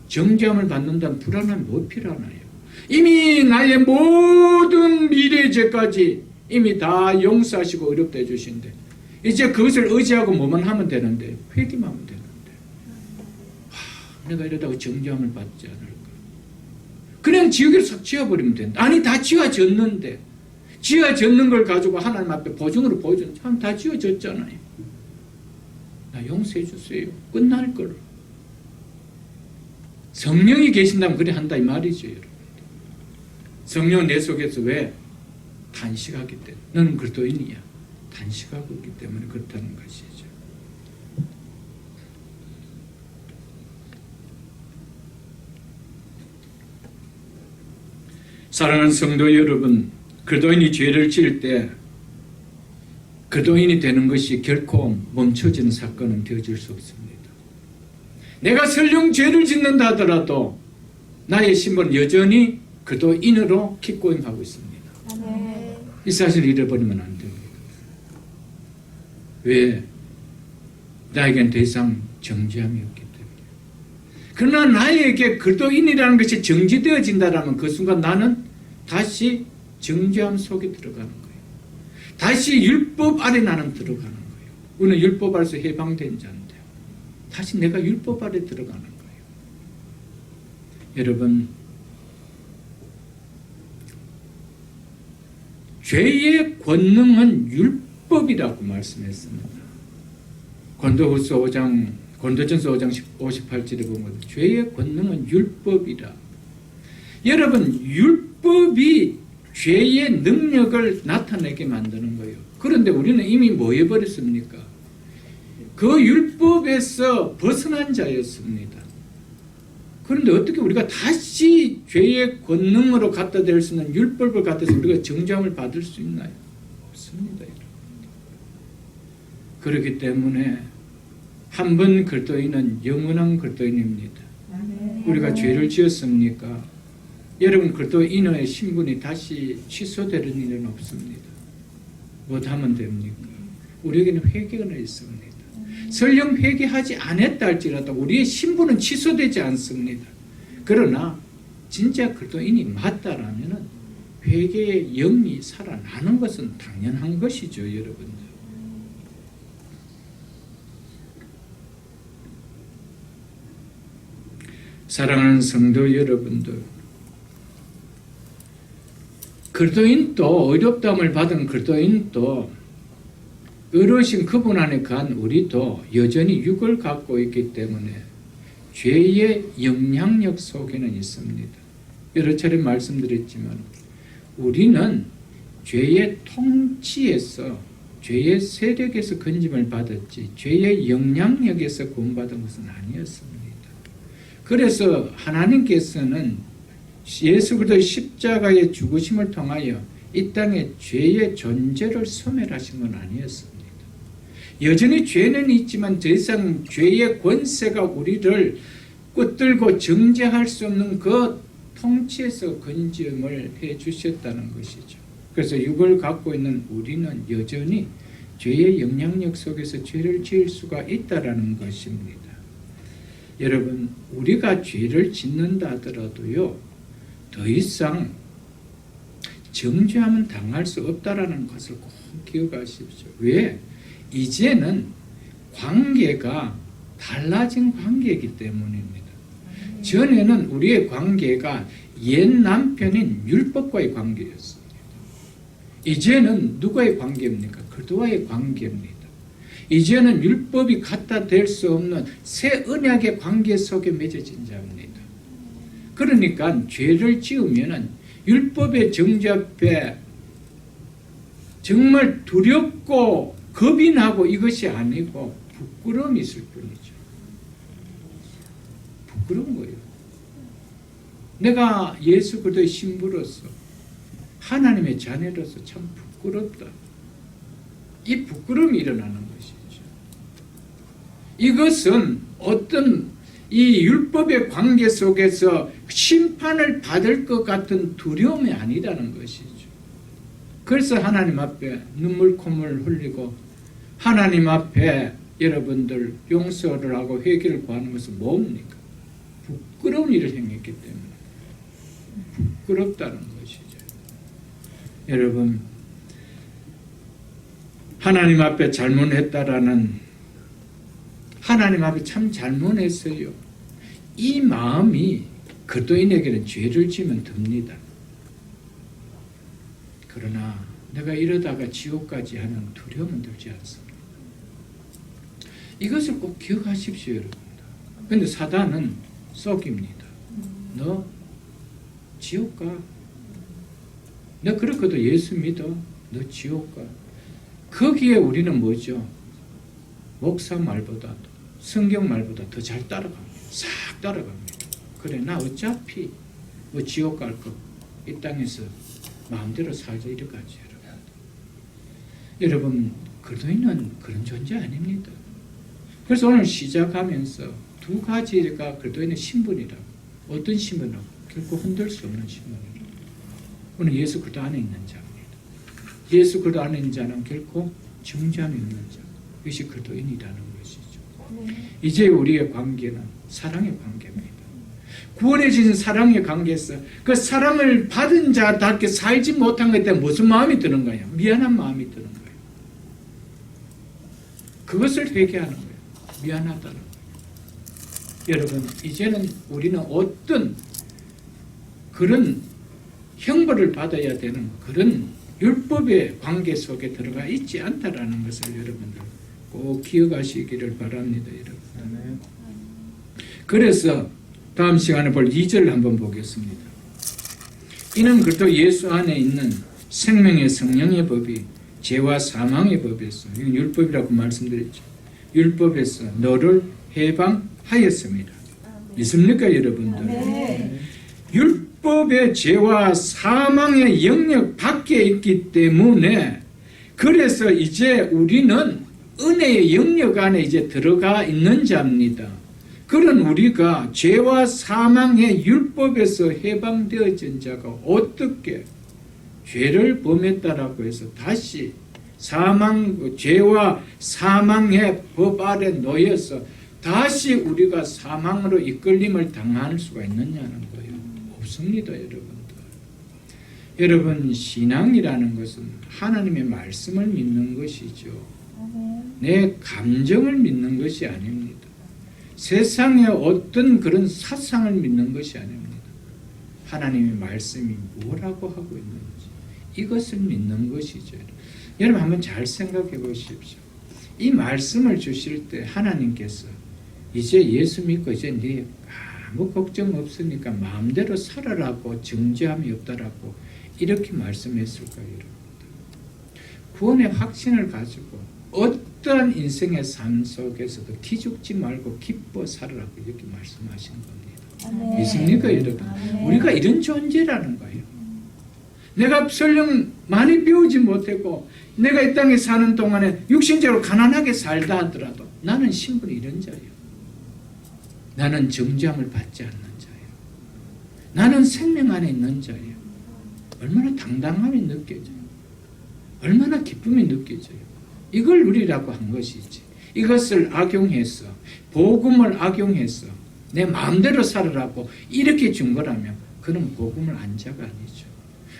정죄함을 받는다는 불안함이 못 필요하나요? 이미 나의 모든 미래의 죄까지 이미 다 용서하시고 의롭다 해주신데, 이제 그것을 의지하고 뭐만 하면 되는데, 회개만 하면 되는데, 내가 이러다가 정죄함을 받지 않을까? 그냥 지우개를 싹 지워버리면 된다. 아니, 다 지워졌는데, 지워졌는 걸 가지고 하나님 앞에 보증으로 보여주는, 참 다 지워졌잖아요. 나 용서해 주세요. 끝날 걸. 성령이 계신다면 그래 한다 이 말이죠, 여러분. 성령 내 속에서 왜? 단식하기 때문에. 너는 그리스도인이야. 단식하고 있기 때문에 그렇다는 것이죠. 사랑하는 성도 여러분, 그리스도인이 죄를 지을 때 그리스도인이 되는 것이 결코 멈춰지는 사건은 되어질 수 없습니다. 내가 설령 죄를 짓는다 하더라도 나의 신분은 여전히 그리스도인으로 킵고잉하고 있습니다. 이 사실을 잃어버리면 안 됩니다. 왜? 나에겐 더 이상 정죄함이 없기 때문에. 그러나 나에게 그리스도인이라는 것이 정지되어진다면 그 순간 나는 다시 정죄함 속에 들어가는 거예요. 다시 율법 아래 나는 들어가는 거예요. 우리는 율법 아래서 해방된 자인데요. 다시 내가 율법 아래 들어가는 거예요. 여러분, 죄의 권능은 율법이라고 말씀했습니다. 고린도전서 5장 58절에 보면 죄의 권능은 율법이라. 여러분, 율법이 죄의 능력을 나타내게 만드는 거예요. 그런데 우리는 이미 뭐 해버렸습니까? 그 율법에서 벗어난 자였습니다. 그런데 어떻게 우리가 다시 죄의 권능으로 갖다 댈 수 있는 율법을 갖다서 우리가 정죄함을 받을 수 있나요? 없습니다. 그렇기 때문에 한 번 그리스도인은 영원한 그리스도인입니다. 우리가 죄를 지었습니까? 여러분 그리스도인의 신분이 다시 취소되는 일은 없습니다. 못하면 됩니까? 우리에게는 회개가 있습니다. 설령 회개하지 않았다 할지라도 우리의 신분은 취소되지 않습니다. 그러나 진짜 그리스도인이 맞다라면 회개의 영이 살아나는 것은 당연한 것이죠, 여러분들. 사랑하는 성도 여러분들, 그리스도인도 어렵다함을 받은 그리스도인도 어르신 그분 안에 간 우리도 여전히 육을 갖고 있기 때문에 죄의 영향력 속에는 있습니다. 여러 차례 말씀드렸지만 우리는 죄의 통치에서 죄의 세력에서 건짐을 받았지 죄의 영향력에서 구원받은 것은 아니었습니다. 그래서 하나님께서는 예수 그리스도의 십자가의 죽으심을 통하여 이 땅에 죄의 존재를 소멸하신 건 아니었습니다. 여전히 죄는 있지만 더 이상 죄의 권세가 우리를 꽂들고 정죄할 수 없는 그 통치에서 건짐을 해 주셨다는 것이죠. 그래서 육을 갖고 있는 우리는 여전히 죄의 영향력 속에서 죄를 지을 수가 있다는 것입니다. 여러분, 우리가 죄를 짓는다 하더라도요, 더 이상 정죄하면 당할 수 없다라는 것을 꼭 기억하십시오. 왜? 이제는 관계가 달라진 관계이기 때문입니다. 전에는 우리의 관계가 옛 남편인 율법과의 관계였습니다. 이제는 누구의 관계입니까? 그리스도와의 관계입니다. 이제는 율법이 갖다 댈 수 없는 새 언약의 관계 속에 맺어진 자입니다. 그러니까 죄를 지으면은 율법의 정죄 앞에 정말 두렵고 겁이 나고 이것이 아니고 부끄러움이 있을 뿐이죠. 부끄러운 거예요. 내가 예수 그리스도의 신부로서 하나님의 자녀로서 참 부끄럽다. 이 부끄러움이 일어나는 것이죠. 이것은 어떤 이 율법의 관계 속에서 심판을 받을 것 같은 두려움이 아니라는 것이죠. 그래서 하나님 앞에 눈물 콧물 흘리고 하나님 앞에 여러분들 용서를 하고 회개를 구하는 것은 뭡니까? 부끄러운 일을 행했기 때문에 부끄럽다는 것이죠. 여러분, 하나님 앞에 잘못했다라는, 하나님 앞에 참 잘못했어요, 이 마음이 그리스도인에게는 죄를 지면 듭니다. 그러나 내가 이러다가 지옥까지 하는 두려움은 들지 않습니다. 이것을 꼭 기억하십시오, 여러분. 그런데 사단은 속입니다. 너 지옥 가. 너 그렇게도 예수 믿어. 너 지옥 가. 거기에 우리는 뭐죠? 목사 말보다, 성경 말보다 더 잘 따라갑니다. 싹 따라갑니다. 그래, 나 어차피 뭐 지옥 갈 거, 이 땅에서 마음대로 살자, 이래가지. 여러분, 그리스도인은 그런 존재 아닙니다. 그래서 오늘 시작하면서 두 가지가 그리스도인의 신분이라고. 어떤 신분이라고? 결코 흔들 수 없는 신분이라고. 오늘 예수 그리스도 안에 있는 자입니다. 예수 그리스도 안에 있는 자는 결코 정죄함이 없는 자. 이것이 그리스도인이라는 것이죠. 이제 우리의 관계는 사랑의 관계입니다. 구원해 주신 사랑의 관계에서 그 사랑을 받은 자답게 살지 못한 것 때문에 무슨 마음이 드는 거예요? 미안한 마음이 드는 거예요. 그것을 회개하는 거예요. 미안하다는 거예요. 여러분, 이제는 우리는 어떤 그런 형벌을 받아야 되는 그런 율법의 관계 속에 들어가 있지 않다라는 것을 여러분들 꼭 기억하시기를 바랍니다. 여러분. 그래서 다음 시간에 볼 2절을 한번 보겠습니다. 이는 그리스도 예수 안에 있는 생명의 성령의 법이 죄와 사망의 법에서, 이건 율법이라고 말씀드렸죠. 율법에서 너를 해방하였습니다. 있습니까, 여러분들? 네. 율법의 죄와 사망의 영역 밖에 있기 때문에, 그래서 이제 우리는 은혜의 영역 안에 이제 들어가 있는 자입니다. 그런 우리가 죄와 사망의 율법에서 해방되어진 자가 어떻게 죄를 범했다라고 해서 다시 죄와 사망의 법 아래 놓여서 다시 우리가 사망으로 이끌림을 당할 수가 있느냐는 거예요. 없습니다, 여러분들. 여러분, 신앙이라는 것은 하나님의 말씀을 믿는 것이죠. 내 감정을 믿는 것이 아닙니다. 세상의 어떤 그런 사상을 믿는 것이 아닙니다. 하나님의 말씀이 뭐라고 하고 있는지 이것을 믿는 것이죠. 여러분 한번 잘 생각해 보십시오. 이 말씀을 주실 때 하나님께서 이제 예수 믿고 이제 네 아무 걱정 없으니까 마음대로 살아라고 정죄함이 없다라고 이렇게 말씀했을까요, 여러분? 구원의 확신을 가지고 어떠한 인생의 삶 속에서도 기죽지 말고 기뻐 살아라고 이렇게 말씀하신 겁니다. 믿습니까, 여러분? 우리가 이런 존재라는 거예요. 내가 설령 많이 배우지 못했고 내가 이 땅에 사는 동안에 육신적으로 가난하게 살다 하더라도 나는 신분이 이런 자예요. 나는 정죄함을 받지 않는 자예요. 나는 생명 안에 있는 자예요. 얼마나 당당함이 느껴져요. 얼마나 기쁨이 느껴져요. 이걸 누리라고 한 것이지. 이것을 악용해서 복음을 악용해서 내 마음대로 살으라고 이렇게 준 거라면 그는 복음을 안 자가 아니죠.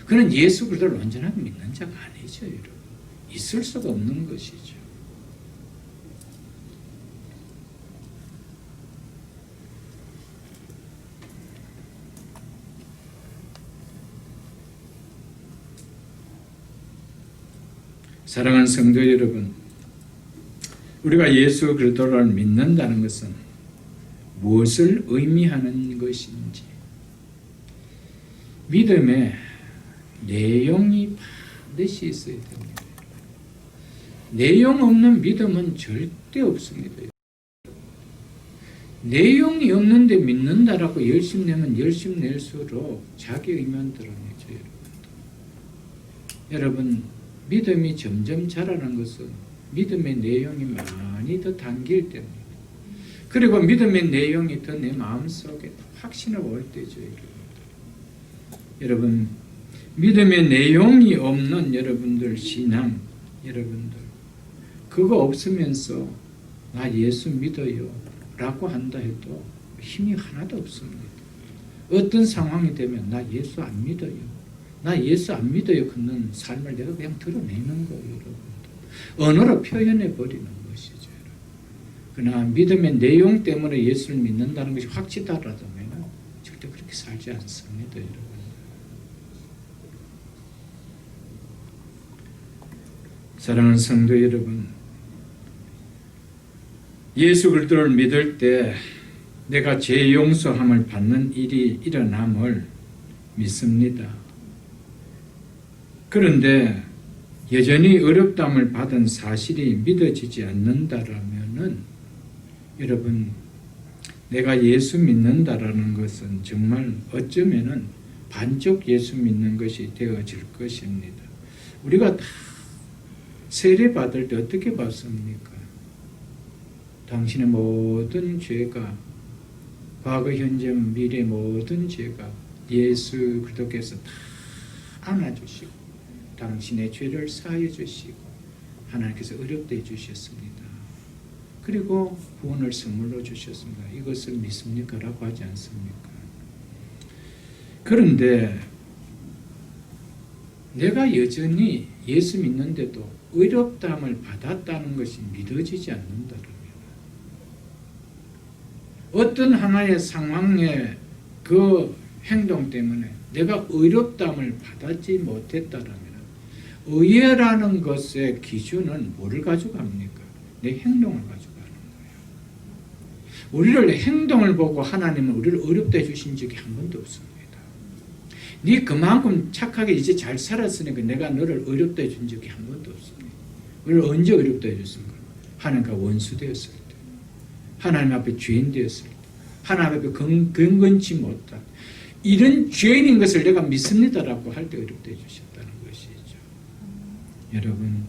그는 예수 그리스도를 온전하게 믿는 자가 아니죠, 여러분. 있을 수가 없는 것이죠. 사랑하는 성도 여러분, 우리가 예수 그리스도를 믿는다는 것은 무엇을 의미하는 것인지 믿음의 내용이 반드시 있어야 됩니다. 내용 없는 믿음은 절대 없습니다. 내용이 없는데 믿는다라고 열심 내면 열심 낼수록 자기 의만 드러내죠. 여러분, 믿음이 점점 자라는 것은 믿음의 내용이 많이 더 담길 때입니다. 그리고 믿음의 내용이 더 내 마음속에 확신을 올 때죠. 여러분, 믿음의 내용이 없는 여러분들 신앙, 여러분들 그거 없으면서 나 예수 믿어요 라고 한다 해도 힘이 하나도 없습니다. 어떤 상황이 되면 나 예수 안 믿어요, 나 예수 안 믿어요 그런 삶을 내가 그냥 드러내는 거예요, 여러분. 언어로 표현해 버리는 것이죠. 그러나 믿음의 내용 때문에 예수를 믿는다는 것이 확실하다면 절대 그렇게 살지 않습니다, 여러분. 사랑하는 성도 여러분, 예수 그리스도를 믿을 때 내가 죄 용서함을 받는 일이 일어남을 믿습니다. 그런데 여전히 어렵담을 받은 사실이 믿어지지 않는다라면은 여러분, 내가 예수 믿는다라는 것은 정말 어쩌면은 반쪽 예수 믿는 것이 되어질 것입니다. 우리가 다 세례 받을 때 어떻게 받습니까? 당신의 모든 죄가, 과거, 현재, 미래 모든 죄가 예수 그리스도께서 다 안아주시고 당신의 죄를 사해 주시고 하나님께서 어렵게 해주셨습니다. 그리고 구원을 선물로 주셨습니다. 이것을 믿습니까? 라고 하지 않습니까? 그런데 내가 여전히 예수 믿는데도 의롭다함을 받았다는 것이 믿어지지 않는다면 어떤 하나의 상황의 그 행동 때문에 내가 의롭다함을 받지 못했다면 의회라는 것의 기준은 뭐를 가져갑니까? 내 행동을 가져가는 거예요. 우리를 행동을 보고 하나님은 우리를 어렵다 해주신 적이 한 번도 없습니다. 네 그만큼 착하게 이제 잘 살았으니까 내가 너를 어렵다 해준 적이 한 번도 없습니다. 우리를 언제 어렵다 해줬습니까? 하나님과 원수 되었을 때, 하나님 앞에 죄인 되었을 때, 하나님 앞에 경건치 못한 이런 죄인인 것을 내가 믿습니다라고 할 때 어렵다 해주셨다는 것이죠. 여러분,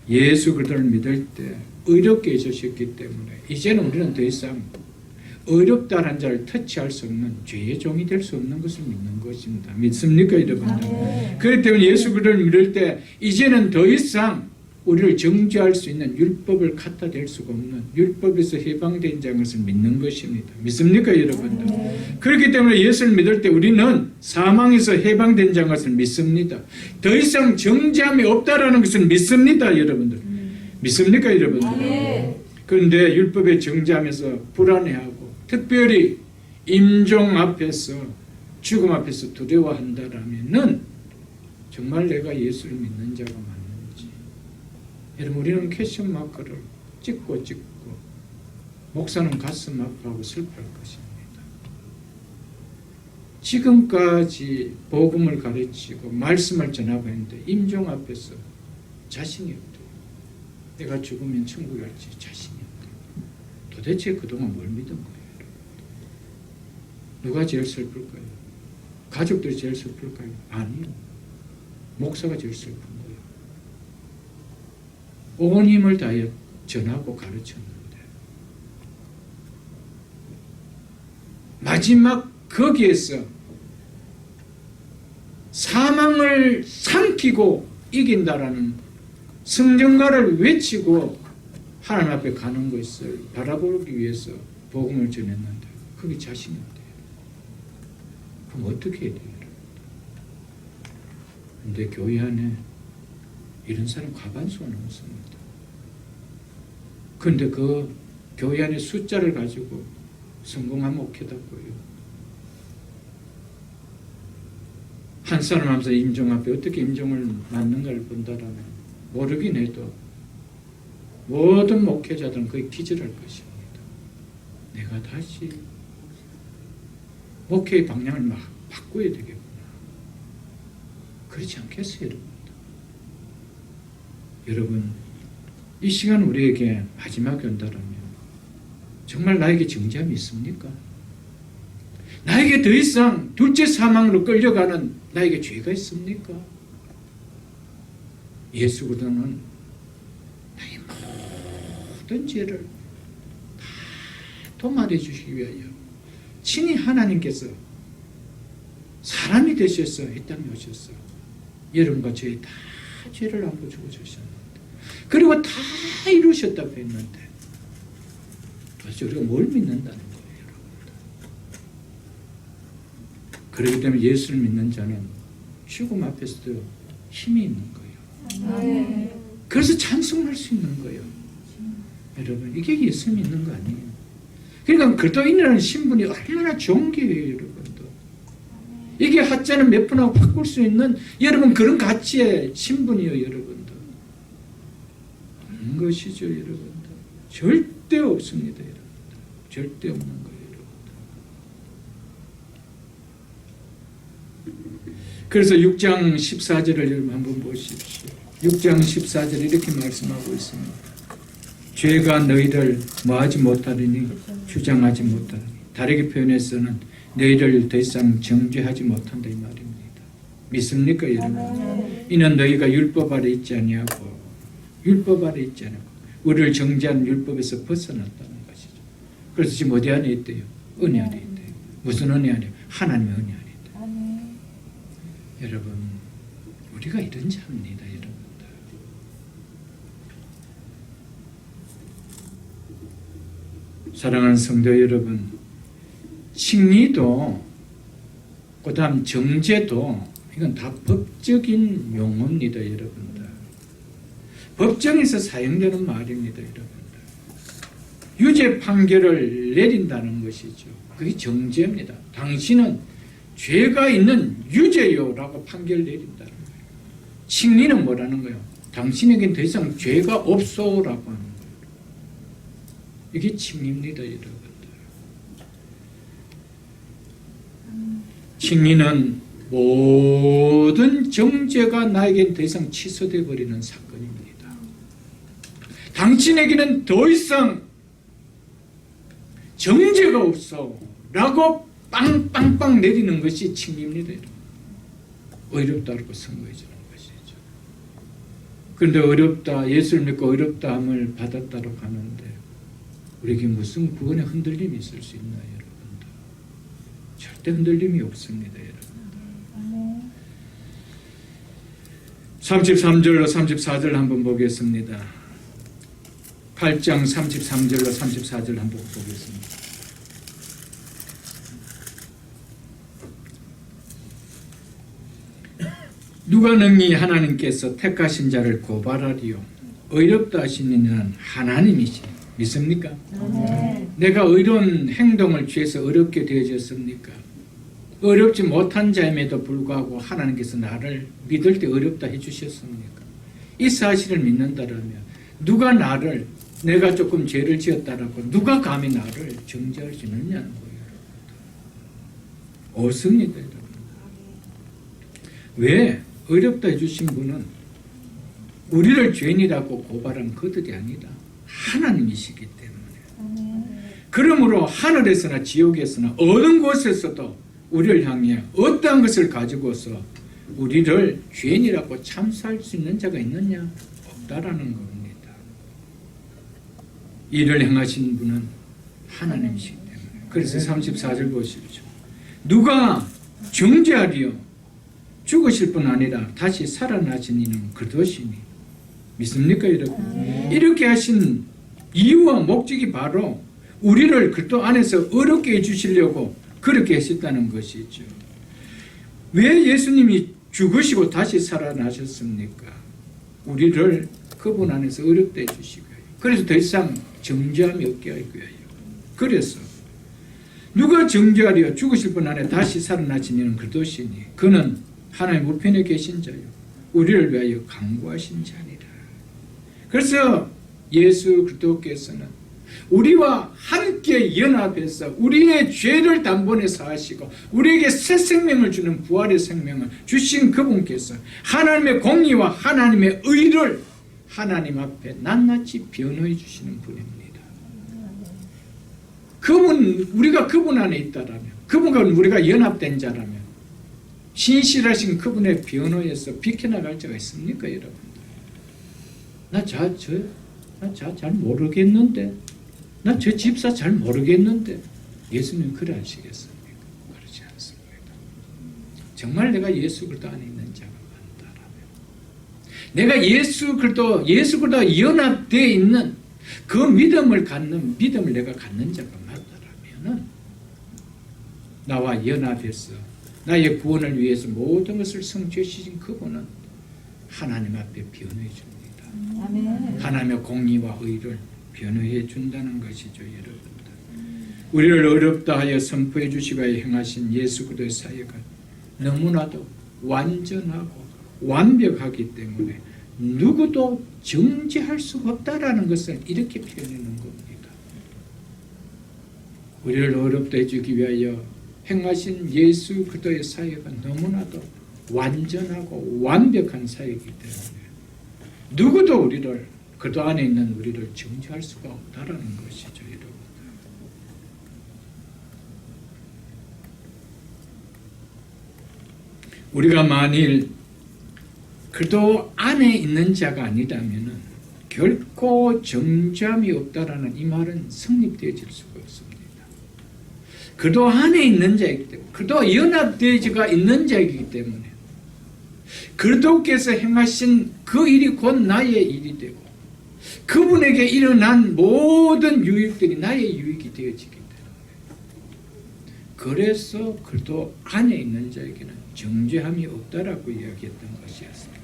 예수 그리스도를 믿을 때 의롭게 해주셨기 때문에 이제는 우리는 더 이상 어렵다는 자를 터치할 수 없는 죄의 종이 될 수 없는 것을 믿는 것입니다. 믿습니까, 여러분들? 그렇기 때문에 예수 그리스도를 믿을 때 이제는 더 이상 우리를 정죄할 수 있는 율법을 갖다 댈 수가 없는 율법에서 해방된 자인 것을 믿는 것입니다. 믿습니까, 여러분들? 그렇기 때문에 예수를 믿을 때 우리는 사망에서 해방된 자인 것을 믿습니다. 더 이상 정죄함이 없다라는 것을 믿습니다, 여러분들. 믿습니까, 여러분들? 그런데 율법의 정죄함에서 불안해하고 특별히 임종 앞에서 죽음 앞에서 두려워한다라면은 정말 내가 예수를 믿는 자가 맞는지. 여러분, 우리는 퀘션 마크를 찍고 목사는 가슴 아파하고 슬퍼할 것입니다. 지금까지 복음을 가르치고 말씀을 전하고 했는데 임종 앞에서 자신이 없대요. 내가 죽으면 천국에 갈지 자신이 없대요. 도대체 그동안 뭘 믿은 거예요? 누가 제일 슬플까요? 가족들이 제일 슬플까요? 아니요. 목사가 제일 슬픈 거예요. 온 힘을 다해 전하고 가르쳤는데 마지막 거기에서 사망을 삼키고 이긴다라는 성경가를 외치고 하나님 앞에 가는 것을 바라보기 위해서 복음을 전했는데 거기 자신이 없대요. 그럼 어떻게 해야 돼요? 근데 교회 안에 이런 사람 과반수가 넘습니다. 그런데 그 교회 안에 숫자를 가지고 성공한 목회다고요. 한 사람 하면서 임종 앞에 어떻게 임종을 맞는가를 본다라면 모르긴 해도 모든 목회자들은 거의 기절할 것입니다. 내가 다시 목회의 방향을 막 바꿔야 되겠구나. 그렇지 않겠어요, 여러분? 여러분, 이 시간 우리에게 마지막에 온다라면 정말 나에게 정죄함이 있습니까? 나에게 더 이상 둘째 사망으로 끌려가는 나에게 죄가 있습니까? 예수 그리스도는 나의 모든 죄를 다 도말해 주시기 위하여 친히 하나님께서 사람이 되셔서 이 땅에 오셔서 여러분과 저희 다 죄를 안고 죽어주셨는데 그리고 다 이루셨다고 했는데 도대체 우리가 뭘 믿는다는 거예요, 여러분들? 그렇기 때문에 예수를 믿는 자는 죽음 앞에서도 힘이 있는 거예요. 그래서 찬송할 수 있는 거예요. 여러분, 이게 예수 믿는 거 아니에요. 그러니까 그리스도인이라는 신분이 얼마나 좋은 게예요, 여러분들. 이게 하자는 몇 분하고 바꿀 수 있는 여러분 그런 가치의 신분이요, 여러분들. 없는 것이죠, 여러분들. 절대 없습니다, 여러분들. 절대 없는 거예요, 여러분들. 그래서 6장 14절을 여러분 한번 보십시오. 6장 14절 이렇게 말씀하고 있습니다. 죄가 너희를 뭐하지 못하리니 주장하지 못하리니 다르게 표현해서는 너희를 더 이상 정죄하지 못한다 이 말입니다. 믿습니까, 여러분? 이는 너희가 율법 아래 있지 아니하고 율법 아래 있지 않고 우리를 정죄하는 율법에서 벗어났다는 것이죠. 그래서 지금 어디 안에 있대요? 은혜 안에 있대요. 무슨 은혜 안에? 하나님의 은혜 안에 있대요. 여러분, 우리가 이런 자입니다, 여러분들. 사랑하는 성도 여러분, 칭의도 그 다음 정죄도 이건 다 법적인 용어입니다, 여러분들. 법정에서 사용되는 말입니다, 여러분들. 유죄 판결을 내린다는 것이죠. 그게 정죄입니다. 당신은 죄가 있는 유죄요라고 판결을 내린다는 거예요. 칭의는 뭐라는 거예요? 당신에겐 더 이상 죄가 없소라고 하는 거예요. 이게 칭의입니다, 여러분들. 칭의는 모든 정죄가 나에겐 더 이상 취소되어 버리는 사건입니다. 당신에게는 더 이상 정죄가 없어 라고 빵빵빵 내리는 것이 칭의입니다. 어렵다고 선고해 주는 것이죠. 그런데 어렵다, 예수를 믿고 어렵다함을 받았다고 하는데 우리에게 무슨 구원의 흔들림이 있을 수 있나요, 여러분들? 절대 흔들림이 없습니다, 여러분. 33절로 34절 한번 보겠습니다. 8장 33절로 34절 한번 보겠습니다. 누가 능히 하나님께서 택하신 자를 고발하리요? 의롭다 하신 이는 하나님이시니 믿습니까? 내가 의로운 행동을 취해서 어렵게 되어졌습니까? 어렵지 못한 자임에도 불구하고 하나님께서 나를 믿을 때 어렵다 해주셨습니까? 이 사실을 믿는다라면 누가 나를, 내가 조금 죄를 지었다라고 누가 감히 나를 정죄할 수 있느냐는 거예요. 없습니다, 여러분. 왜? 어렵다 해주신 분은 우리를 죄인이라고 고발한 그들이 아니라 하나님이시기 때문에. 그러므로 하늘에서나 지옥에서나 어느 곳에서도 우리를 향해 어떠한 것을 가지고서 우리를 죄인이라고 참수할 수 있는 자가 있느냐? 없다라는 겁니다. 이를 행하신 분은 하나님이시기 때문에. 그래서 34절 보십시오. 누가 정죄하리요? 죽으실 뿐 아니라 다시 살아나신 이는 그것이니. 믿습니까, 여러분? 이렇게 하신 이유와 목적이 바로 우리를 그리스도 안에서 어렵게 해주시려고 그렇게 하셨다는 것이죠. 왜 예수님이 죽으시고 다시 살아나셨습니까? 우리를 그분 안에서 어렵게 해주시고요. 그래서 더 이상 정죄함이 없게 하기 위하여. 그래서 누가 정죄하려? 죽으실 분 안에 다시 살아나신 이는 그것이니 그는 하나님 우편에 계신 자요 우리를 위하여 간구하신 자니라. 그래서 예수 그리스도께서는 우리와 함께 연합해서 우리의 죄를 단번에 사하시고 우리에게 새 생명을 주는 부활의 생명을 주신 그분께서 하나님의 공의와 하나님의 의를 하나님 앞에 낱낱이 변호해 주시는 분입니다. 그분, 우리가 그분 안에 있다라면, 그분과 우리가 연합된 자라면 신실하신 그분의 변호에서 비켜나갈 자가 있습니까, 여러분들? 나 잘 모르겠는데, 나 저 집사 잘 모르겠는데, 예수님 그래 하시겠습니까? 그렇지 않습니다. 정말 내가 예수 그리스도 안에 있는 자가 많다라면, 내가 예수 그리스도와 연합되어 있는 그 믿음을 내가 갖는 자가 많다라면은, 나와 연합해서 나의 구원을 위해서 모든 것을 성취하신 그분은 하나님 앞에 변호해 줍니다. 아멘. 하나님의 공의와 의를 변호해 준다는 것이죠, 여러분들. 우리를 어렵다 하여 선포해 주시고 행하신 예수 그리스도의 사역은 너무나도 완전하고 완벽하기 때문에 누구도 정죄할 수가 없다라는 것을 이렇게 표현하는 겁니다. 우리를 어렵다 해주기 위하여 행하신 예수 그리스도의 사역은 너무나도 완전하고 완벽한 사역이기 때문에 누구도 우리를, 그리스도 안에 있는 우리를 정죄할 수가 없다라는 것이죠, 여러분. 우리가 만일 그리스도 안에 있는 자가 아니라면은 결코 정죄함이 없다라는 이 말은 성립되어질 수가 없습니다. 그리스도 안에 있는 자이기 때문에, 그리스도와 연합되어가 있는 자이기 때문에 그리스도께서 행하신 그 일이 곧 나의 일이 되고 그분에게 일어난 모든 유익들이 나의 유익이 되어지기 때문에, 그래서 그리스도 안에 있는 자에게는 정죄함이 없다라고 이야기했던 것이었습니다.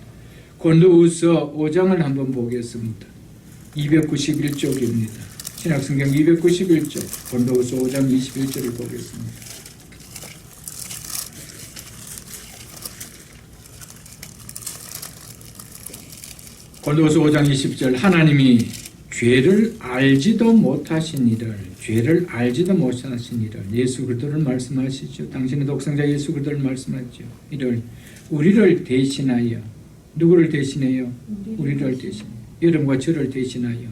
고린도후서 5장을 한번 보겠습니다. 291쪽입니다. 신약성경 291쪽 고린도후서 5장 21절을 보겠습니다. 고린도후서 5장 20절 하나님이 죄를 알지도 못하신 이를 예수 그리스도를 말씀하시죠. 당신의 독생자 예수 그리스도를 말씀하죠. 이를 우리를 대신하여, 누구를 대신해요? 우리를 대신해요. 여러분과 저를 대신하여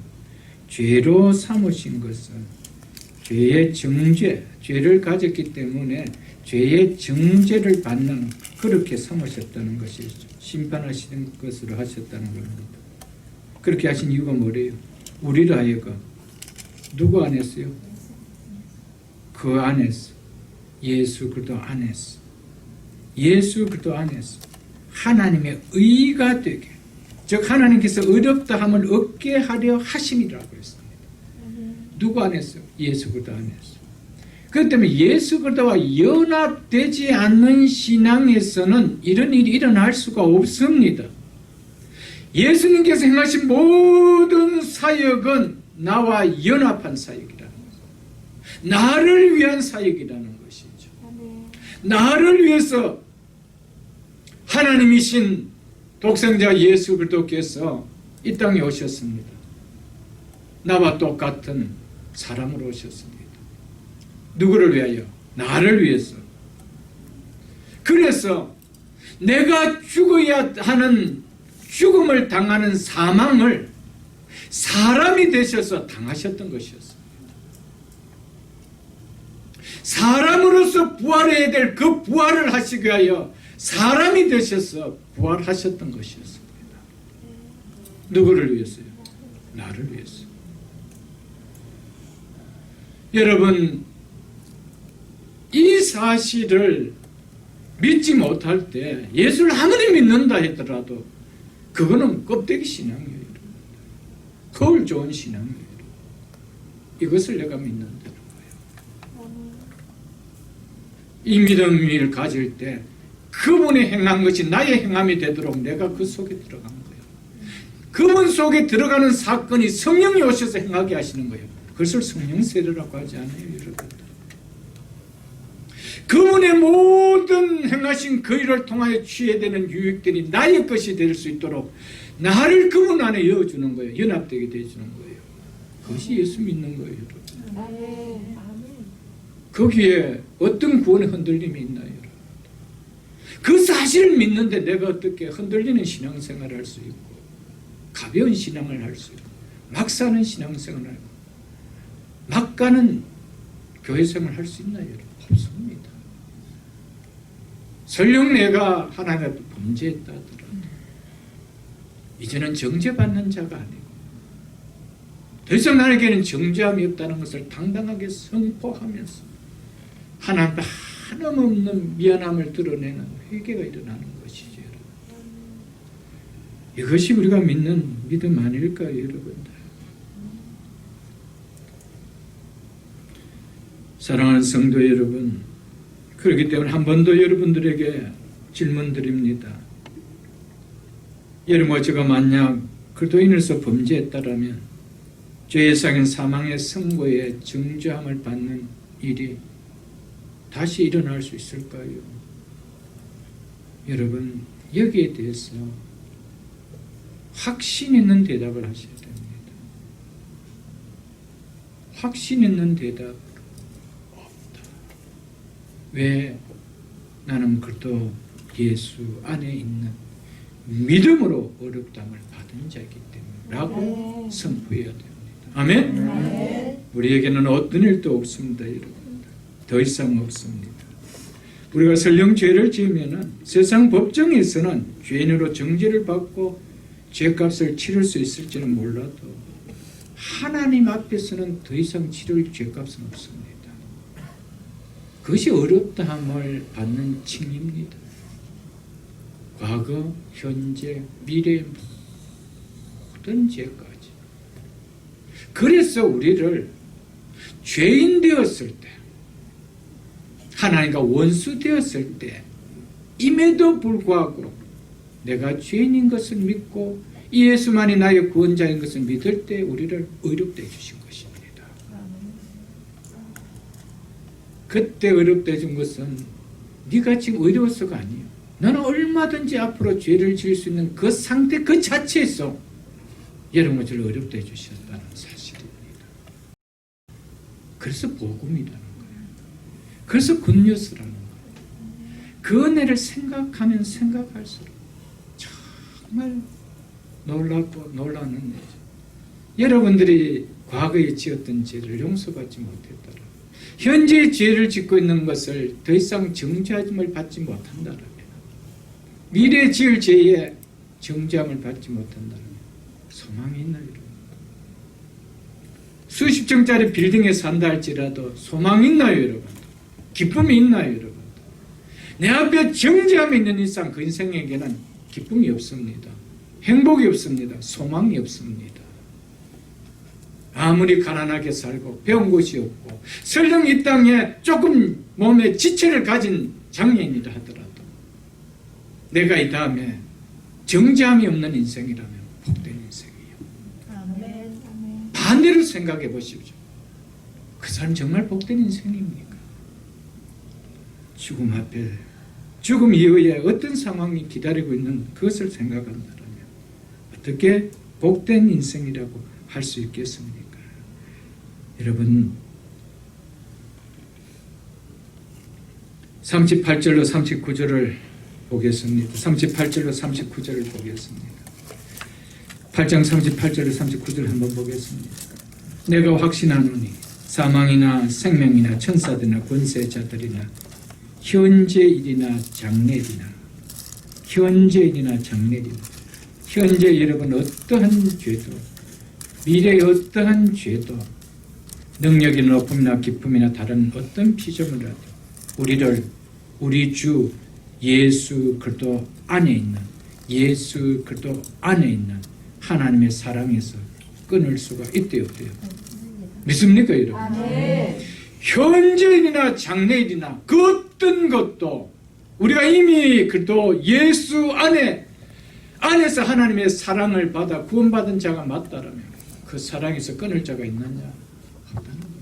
죄로 삼으신 것은 죄의 정죄, 죄를 가졌기 때문에 죄의 정죄를 받는, 그렇게 삼으셨다는 것이죠. 심판하시는 것으로 하셨다는 겁니다. 그렇게 하신 이유가 뭐래요? 우리를 하여금 누구 안에서요? 그 안에서, 예수 그리스도 안에서, 예수 그리스도 안에서 하나님의 의가 되게, 즉 하나님께서 의롭다 함을 얻게 하려 하심이라고 했습니다. 누구 안에서? 예수 그리스도 안에서. 그렇기 때문에 예수 그리스도와 연합되지 않는 신앙에서는 이런 일이 일어날 수가 없습니다. 예수님께서 행하신 모든 사역은 나와 연합한 사역이라는 거죠. 나를 위한 사역이라는 것이죠. 나를 위해서 하나님이신 독생자 예수 그리스도께서 이 땅에 오셨습니다. 나와 똑같은 사람으로 오셨습니다. 누구를 위하여? 나를 위해서. 그래서 내가 죽어야 하는 죽음을 당하는 사망을 사람이 되셔서 당하셨던 것이었습니다. 사람으로서 부활해야 될 그 부활을 하시기 위하여 사람이 되셔서 부활하셨던 것이었습니다. 누구를 위해서요? 나를 위해서. 여러분, 이 사실을 믿지 못할 때 예수를 아무리 믿는다 하더라도 그거는 껍데기 신앙이에요. 거울 좋은 신앙이에요. 이것을 내가 믿는다는 거예요. 이 믿음을 가질 때 그분이 행한 것이 나의 행함이 되도록 내가 그 속에 들어간 거예요. 그분 속에 들어가는 사건이 성령이 오셔서 행하게 하시는 거예요. 그것을 성령 세례라고 하지 않아요, 여러분. 그분의 모든 행하신 그 일을 통하여 취해야 되는 유익들이 나의 것이 될 수 있도록 나를 그분 안에 이어주는 거예요. 연합되게 해주는 거예요. 그것이 예수 믿는 거예요, 여러분. 거기에 어떤 구원의 흔들림이 있나요, 여러분? 그 사실을 믿는데 내가 어떻게 흔들리는 신앙생활을 할 수 있고 가벼운 신앙을 할 수 있고 막 사는 신앙생활을 하고 막 가는 교회생활을 할 수 있나요, 여러분? 없습니다. 설령 내가 하나님의 범죄했다 하더라도 이제는 정죄받는 자가 아니고 더 이상 나에게는 정죄함이 없다는 것을 당당하게 선포하면서 하나님께 한없는 미안함을 드러내는 회개가 일어나는 것이죠, 여러분. 이것이 우리가 믿는 믿음 아닐까요, 여러분들? 사랑하는 성도 여러분, 그렇기 때문에 한 번 더 여러분들에게 질문 드립니다. 여러분과 제가 만약 그리스도인으로서 범죄했다라면 죄의 상인 사망의 선고에 정죄함을 받는 일이 다시 일어날 수 있을까요? 여러분, 여기에 대해서 확신 있는 대답을 하셔야 됩니다. 확신 있는 대답. 왜? 나는 그리스도 예수 안에 있는 믿음으로 어렵담을 받은 자이기 때문에 라고 선포해야 됩니다. 아멘? 우리에게는 어떤 일도 없습니다, 여러분. 더 이상 없습니다. 우리가 설령 죄를 지으면 세상 법정에서는 죄인으로 정죄를 받고 죄값을 치를 수 있을지는 몰라도 하나님 앞에서는 더 이상 치를 죄값은 없습니다. 그것이 어렵다함을 받는 칭입니다. 과거, 현재, 미래의 모든 죄까지. 그래서 우리를 죄인 되었을 때, 하나님과 원수 되었을 때, 임에도 불구하고 내가 죄인인 것을 믿고 예수만이 나의 구원자인 것을 믿을 때 우리를 의롭게 해주신 것입니다. 그때 의롭게 해준 것은 네가 지금 의로워서가 아니에요. 너는 얼마든지 앞으로 죄를 지을 수 있는 그 상태 그 자체에서 여러분 것을 의롭게 해주셨다는 사실입니다. 그래서 복음이라는 거예요. 그래서 굿뉴스라는 거예요. 그 은혜를 생각하면 생각할수록 정말 놀랍고 놀라운 은혜죠. 여러분들이 과거에 지었던 죄를 용서받지 못했다라, 현재 죄를 짓고 있는 것을 더 이상 정죄함을 받지 못한다라면, 미래에 지을 죄에 정죄함을 받지 못한다면 소망이 있나요? 수십 층짜리 빌딩에 산다 할지라도 소망이 있나요, 여러분? 기쁨이 있나요, 여러분? 내 앞에 정죄함이 있는 이상 그 인생에게는 기쁨이 없습니다. 행복이 없습니다. 소망이 없습니다. 아무리 가난하게 살고 배운 것이 없고 설령 이 땅에 조금 몸에 지체를 가진 장애인이라 하더라도 내가 이 다음에 정죄함이 없는 인생이라면 복된 인생이에요. 반대로 생각해 보십시오. 그 사람 정말 복된 인생입니까? 죽음 앞에 죽음 이후에 어떤 상황이 기다리고 있는 그것을 생각한다면 어떻게 복된 인생이라고 할 수 있겠습니까? 여러분 38절로 39절을 보겠습니다. 38절로 39절을 보겠습니다. 8장 38절로 39절 한번 보겠습니다. 내가 확신하노니 사망이나 생명이나 천사들이나 권세자들이나 현재일이나 장래일이나 현재 여러분 어떠한 죄도 미래의 어떠한 죄도 능력이 높음이나 기쁨이나 다른 어떤 피조물이라도 우리를 우리 주 예수 그리스도 안에 있는 하나님의 사랑에서 끊을 수가 있대요, 없대요? 믿습니까, 여러분? 현재일이나 장래일이나 그 어떤 것도 우리가 이미 그리스도 예수 안에서 하나님의 사랑을 받아 구원받은 자가 맞다라면 그 사랑에서 끊을 자가 있느냐? 없다는 거예요.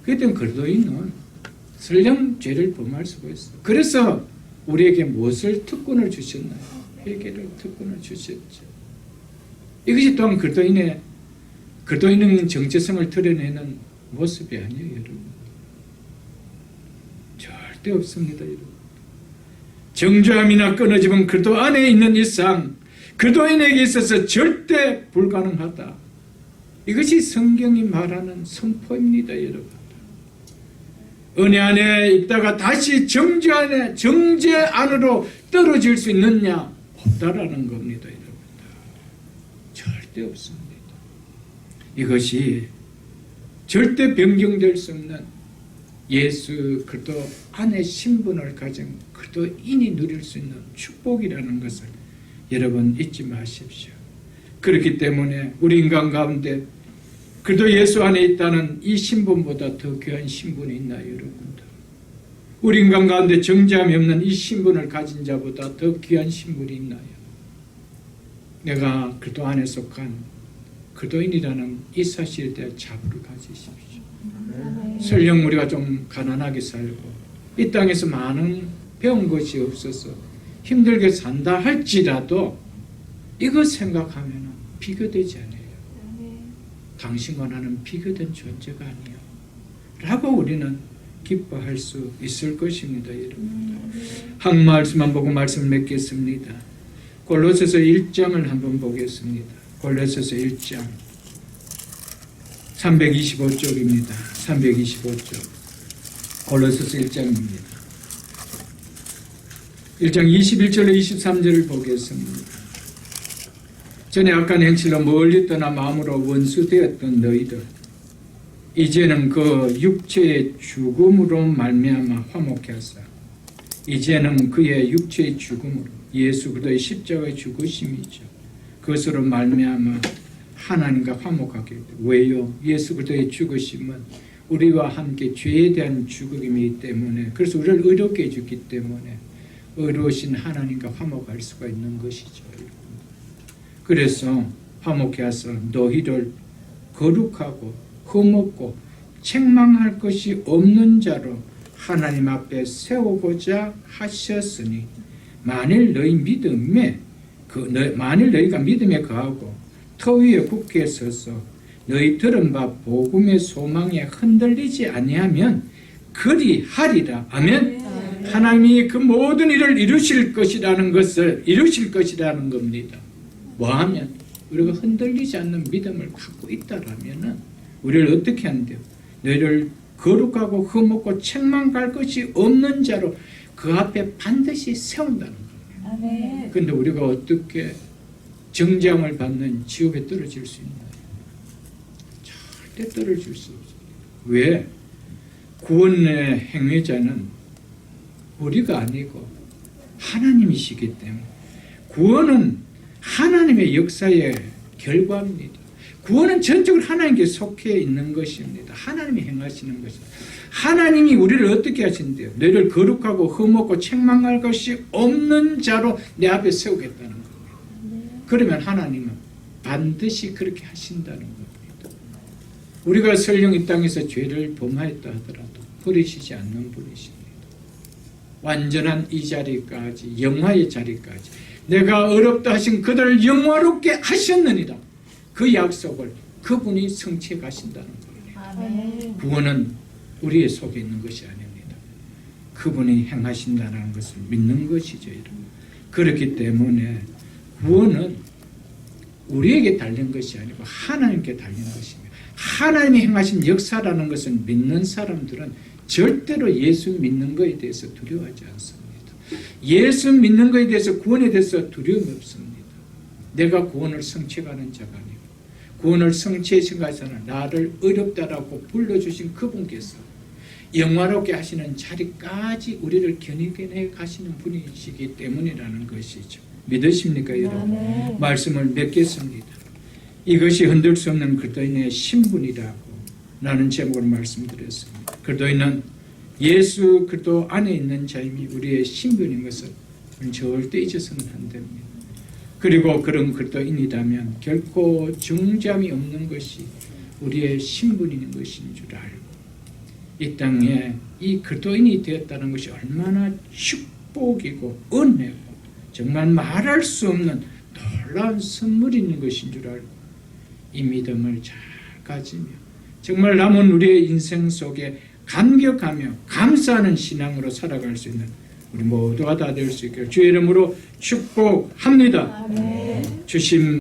그때 그리스도인은 설령 죄를 범할 수가 있어. 그래서 우리에게 무엇을 특권을 주셨나요? 회개를 특권을 주셨죠. 이것이 또한 그리스도인의 정체성을 드러내는 모습이 아니에요, 여러분. 절대 없습니다, 여러분. 정죄함이나 끊어짐은 그리스도 안에 있는 이상 그리스도인에게 있어서 절대 불가능하다. 이것이 성경이 말하는 선포입니다, 여러분. 은혜 안에 있다가 다시 정죄 안으로 떨어질 수 있느냐? 없다라는 겁니다, 여러분. 절대 없습니다. 이것이 절대 변경될 수 없는 예수 그리스도 안에 신분을 가진 그리스도인이 누릴 수 있는 축복이라는 것을 여러분 잊지 마십시오. 그렇기 때문에 우리 인간 가운데 그리스도 예수 안에 있다는 이 신분보다 더 귀한 신분이 있나요, 여러분들? 우리 인간 가운데 정죄함이 없는 이 신분을 가진 자보다 더 귀한 신분이 있나요? 내가 그리스도 안에 속한 그리스도인이라는 이 사실에 대한 자부를 가지십시오. 설령 우리가 좀 가난하게 살고 이 땅에서 많은 배운 것이 없어서 힘들게 산다 할지라도 이거 생각하면 비교되지 않아요. 당신과 나는 비교된 존재가 아니요 라고 우리는 기뻐할 수 있을 것입니다, 여러분. 한 말씀만 보고 말씀을 맺겠습니다. 골로새서 1장을 한번 보겠습니다. 골로새서 1장 325쪽입니다. 325쪽 골로새서 1장입니다. 1장 21절로 23절을 보겠습니다. 전에 악한 행실로 멀리 떠나 마음으로 원수되었던 너희들 이제는 그 육체의 죽음으로 말미암아 화목케 하사 이제는 그의 육체의 죽음으로 예수 그리스도의 십자가의 죽으심이죠. 그것으로 말미암아 하나님과 화목하게 됩니다. 왜요? 예수 그리스도의 죽으심은 우리와 함께 죄에 대한 죽음이기 때문에 그래서 우리를 의롭게 해주기 때문에 의로우신 하나님과 화목할 수가 있는 것이죠. 그래서 화목케 하사 너희를 거룩하고 흠없고 책망할 것이 없는 자로 하나님 앞에 세우고자 하셨으니 만일 너희가 믿음에 거하고 터 위에 굳게 서서 너희 들은 바 복음의 소망에 흔들리지 아니하면 그리하리라. 아멘. 하나님이 그 모든 일을 이루실 것이라는 겁니다. 뭐하면 우리가 흔들리지 않는 믿음을 갖고 있다라면 우리를 어떻게 한대요? 너희를 거룩하고 흠없고 책망할 것이 없는 자로 그 앞에 반드시 세운다는 겁니다. 그런데 우리가 어떻게 정죄함을 받는 지옥에 떨어질 수 있나요? 절대 떨어질 수 없습니다. 왜? 구원의 행위자는 우리가 아니고 하나님이시기 때문에 구원은 하나님의 역사의 결과입니다. 구원은 전적으로 하나님께 속해 있는 것입니다. 하나님이 행하시는 것입니다. 하나님이 우리를 어떻게 하신대요? 너를 거룩하고 흠없고 책망할 것이 없는 자로 내 앞에 세우겠다는 겁니다. 그러면 하나님은 반드시 그렇게 하신다는 겁니다. 우리가 설령 이 땅에서 죄를 범하였다 하더라도 버리시지 않는 분이십니다. 완전한 이 자리까지, 영화의 자리까지 내가 어렵다 하신 그들을 영화롭게 하셨느니라. 그 약속을 그분이 성취해 가신다는 거예요. 구원은 우리의 속에 있는 것이 아닙니다. 그분이 행하신다는 것을 믿는 것이죠. 그렇기 때문에 구원은 우리에게 달린 것이 아니고 하나님께 달린 것입니다. 하나님이 행하신 역사라는 것을 믿는 사람들은 절대로 예수 믿는 것에 대해서 두려워하지 않습니다. 예수 믿는 것에 대해서, 구원에 대해서 두려움이 없습니다. 내가 구원을 성취하는 자가 아니고 구원을 성취하신 것은 나를 어렵다라고 불러주신 그분께서 영화롭게 하시는 자리까지 우리를 견인해 가시는 분이시기 때문이라는 것이죠. 믿으십니까 여러분? 말씀을 맺겠습니다. 이것이 흔들 수 없는 그리스도인의 신분이라고 라는 제목으로 말씀드렸습니다. 그리스도인은 예수 그리스도 안에 있는 자임이 우리의 신분인 것을 절대 잊어서는 안 됩니다. 그리고 그런 그리스도인이라면 결코 중잠이 없는 것이 우리의 신분인 것인 줄 알고 이 땅에 이 그리스도인이 되었다는 것이 얼마나 축복이고 은혜고 정말 말할 수 없는 놀라운 선물이 있는 것인 줄 알고 이 믿음을 잘 가지며 정말 남은 우리의 인생 속에 감격하며 감사하는 신앙으로 살아갈 수 있는 우리 모두가 다 될 수 있기를 주의 이름으로 축복합니다. 주심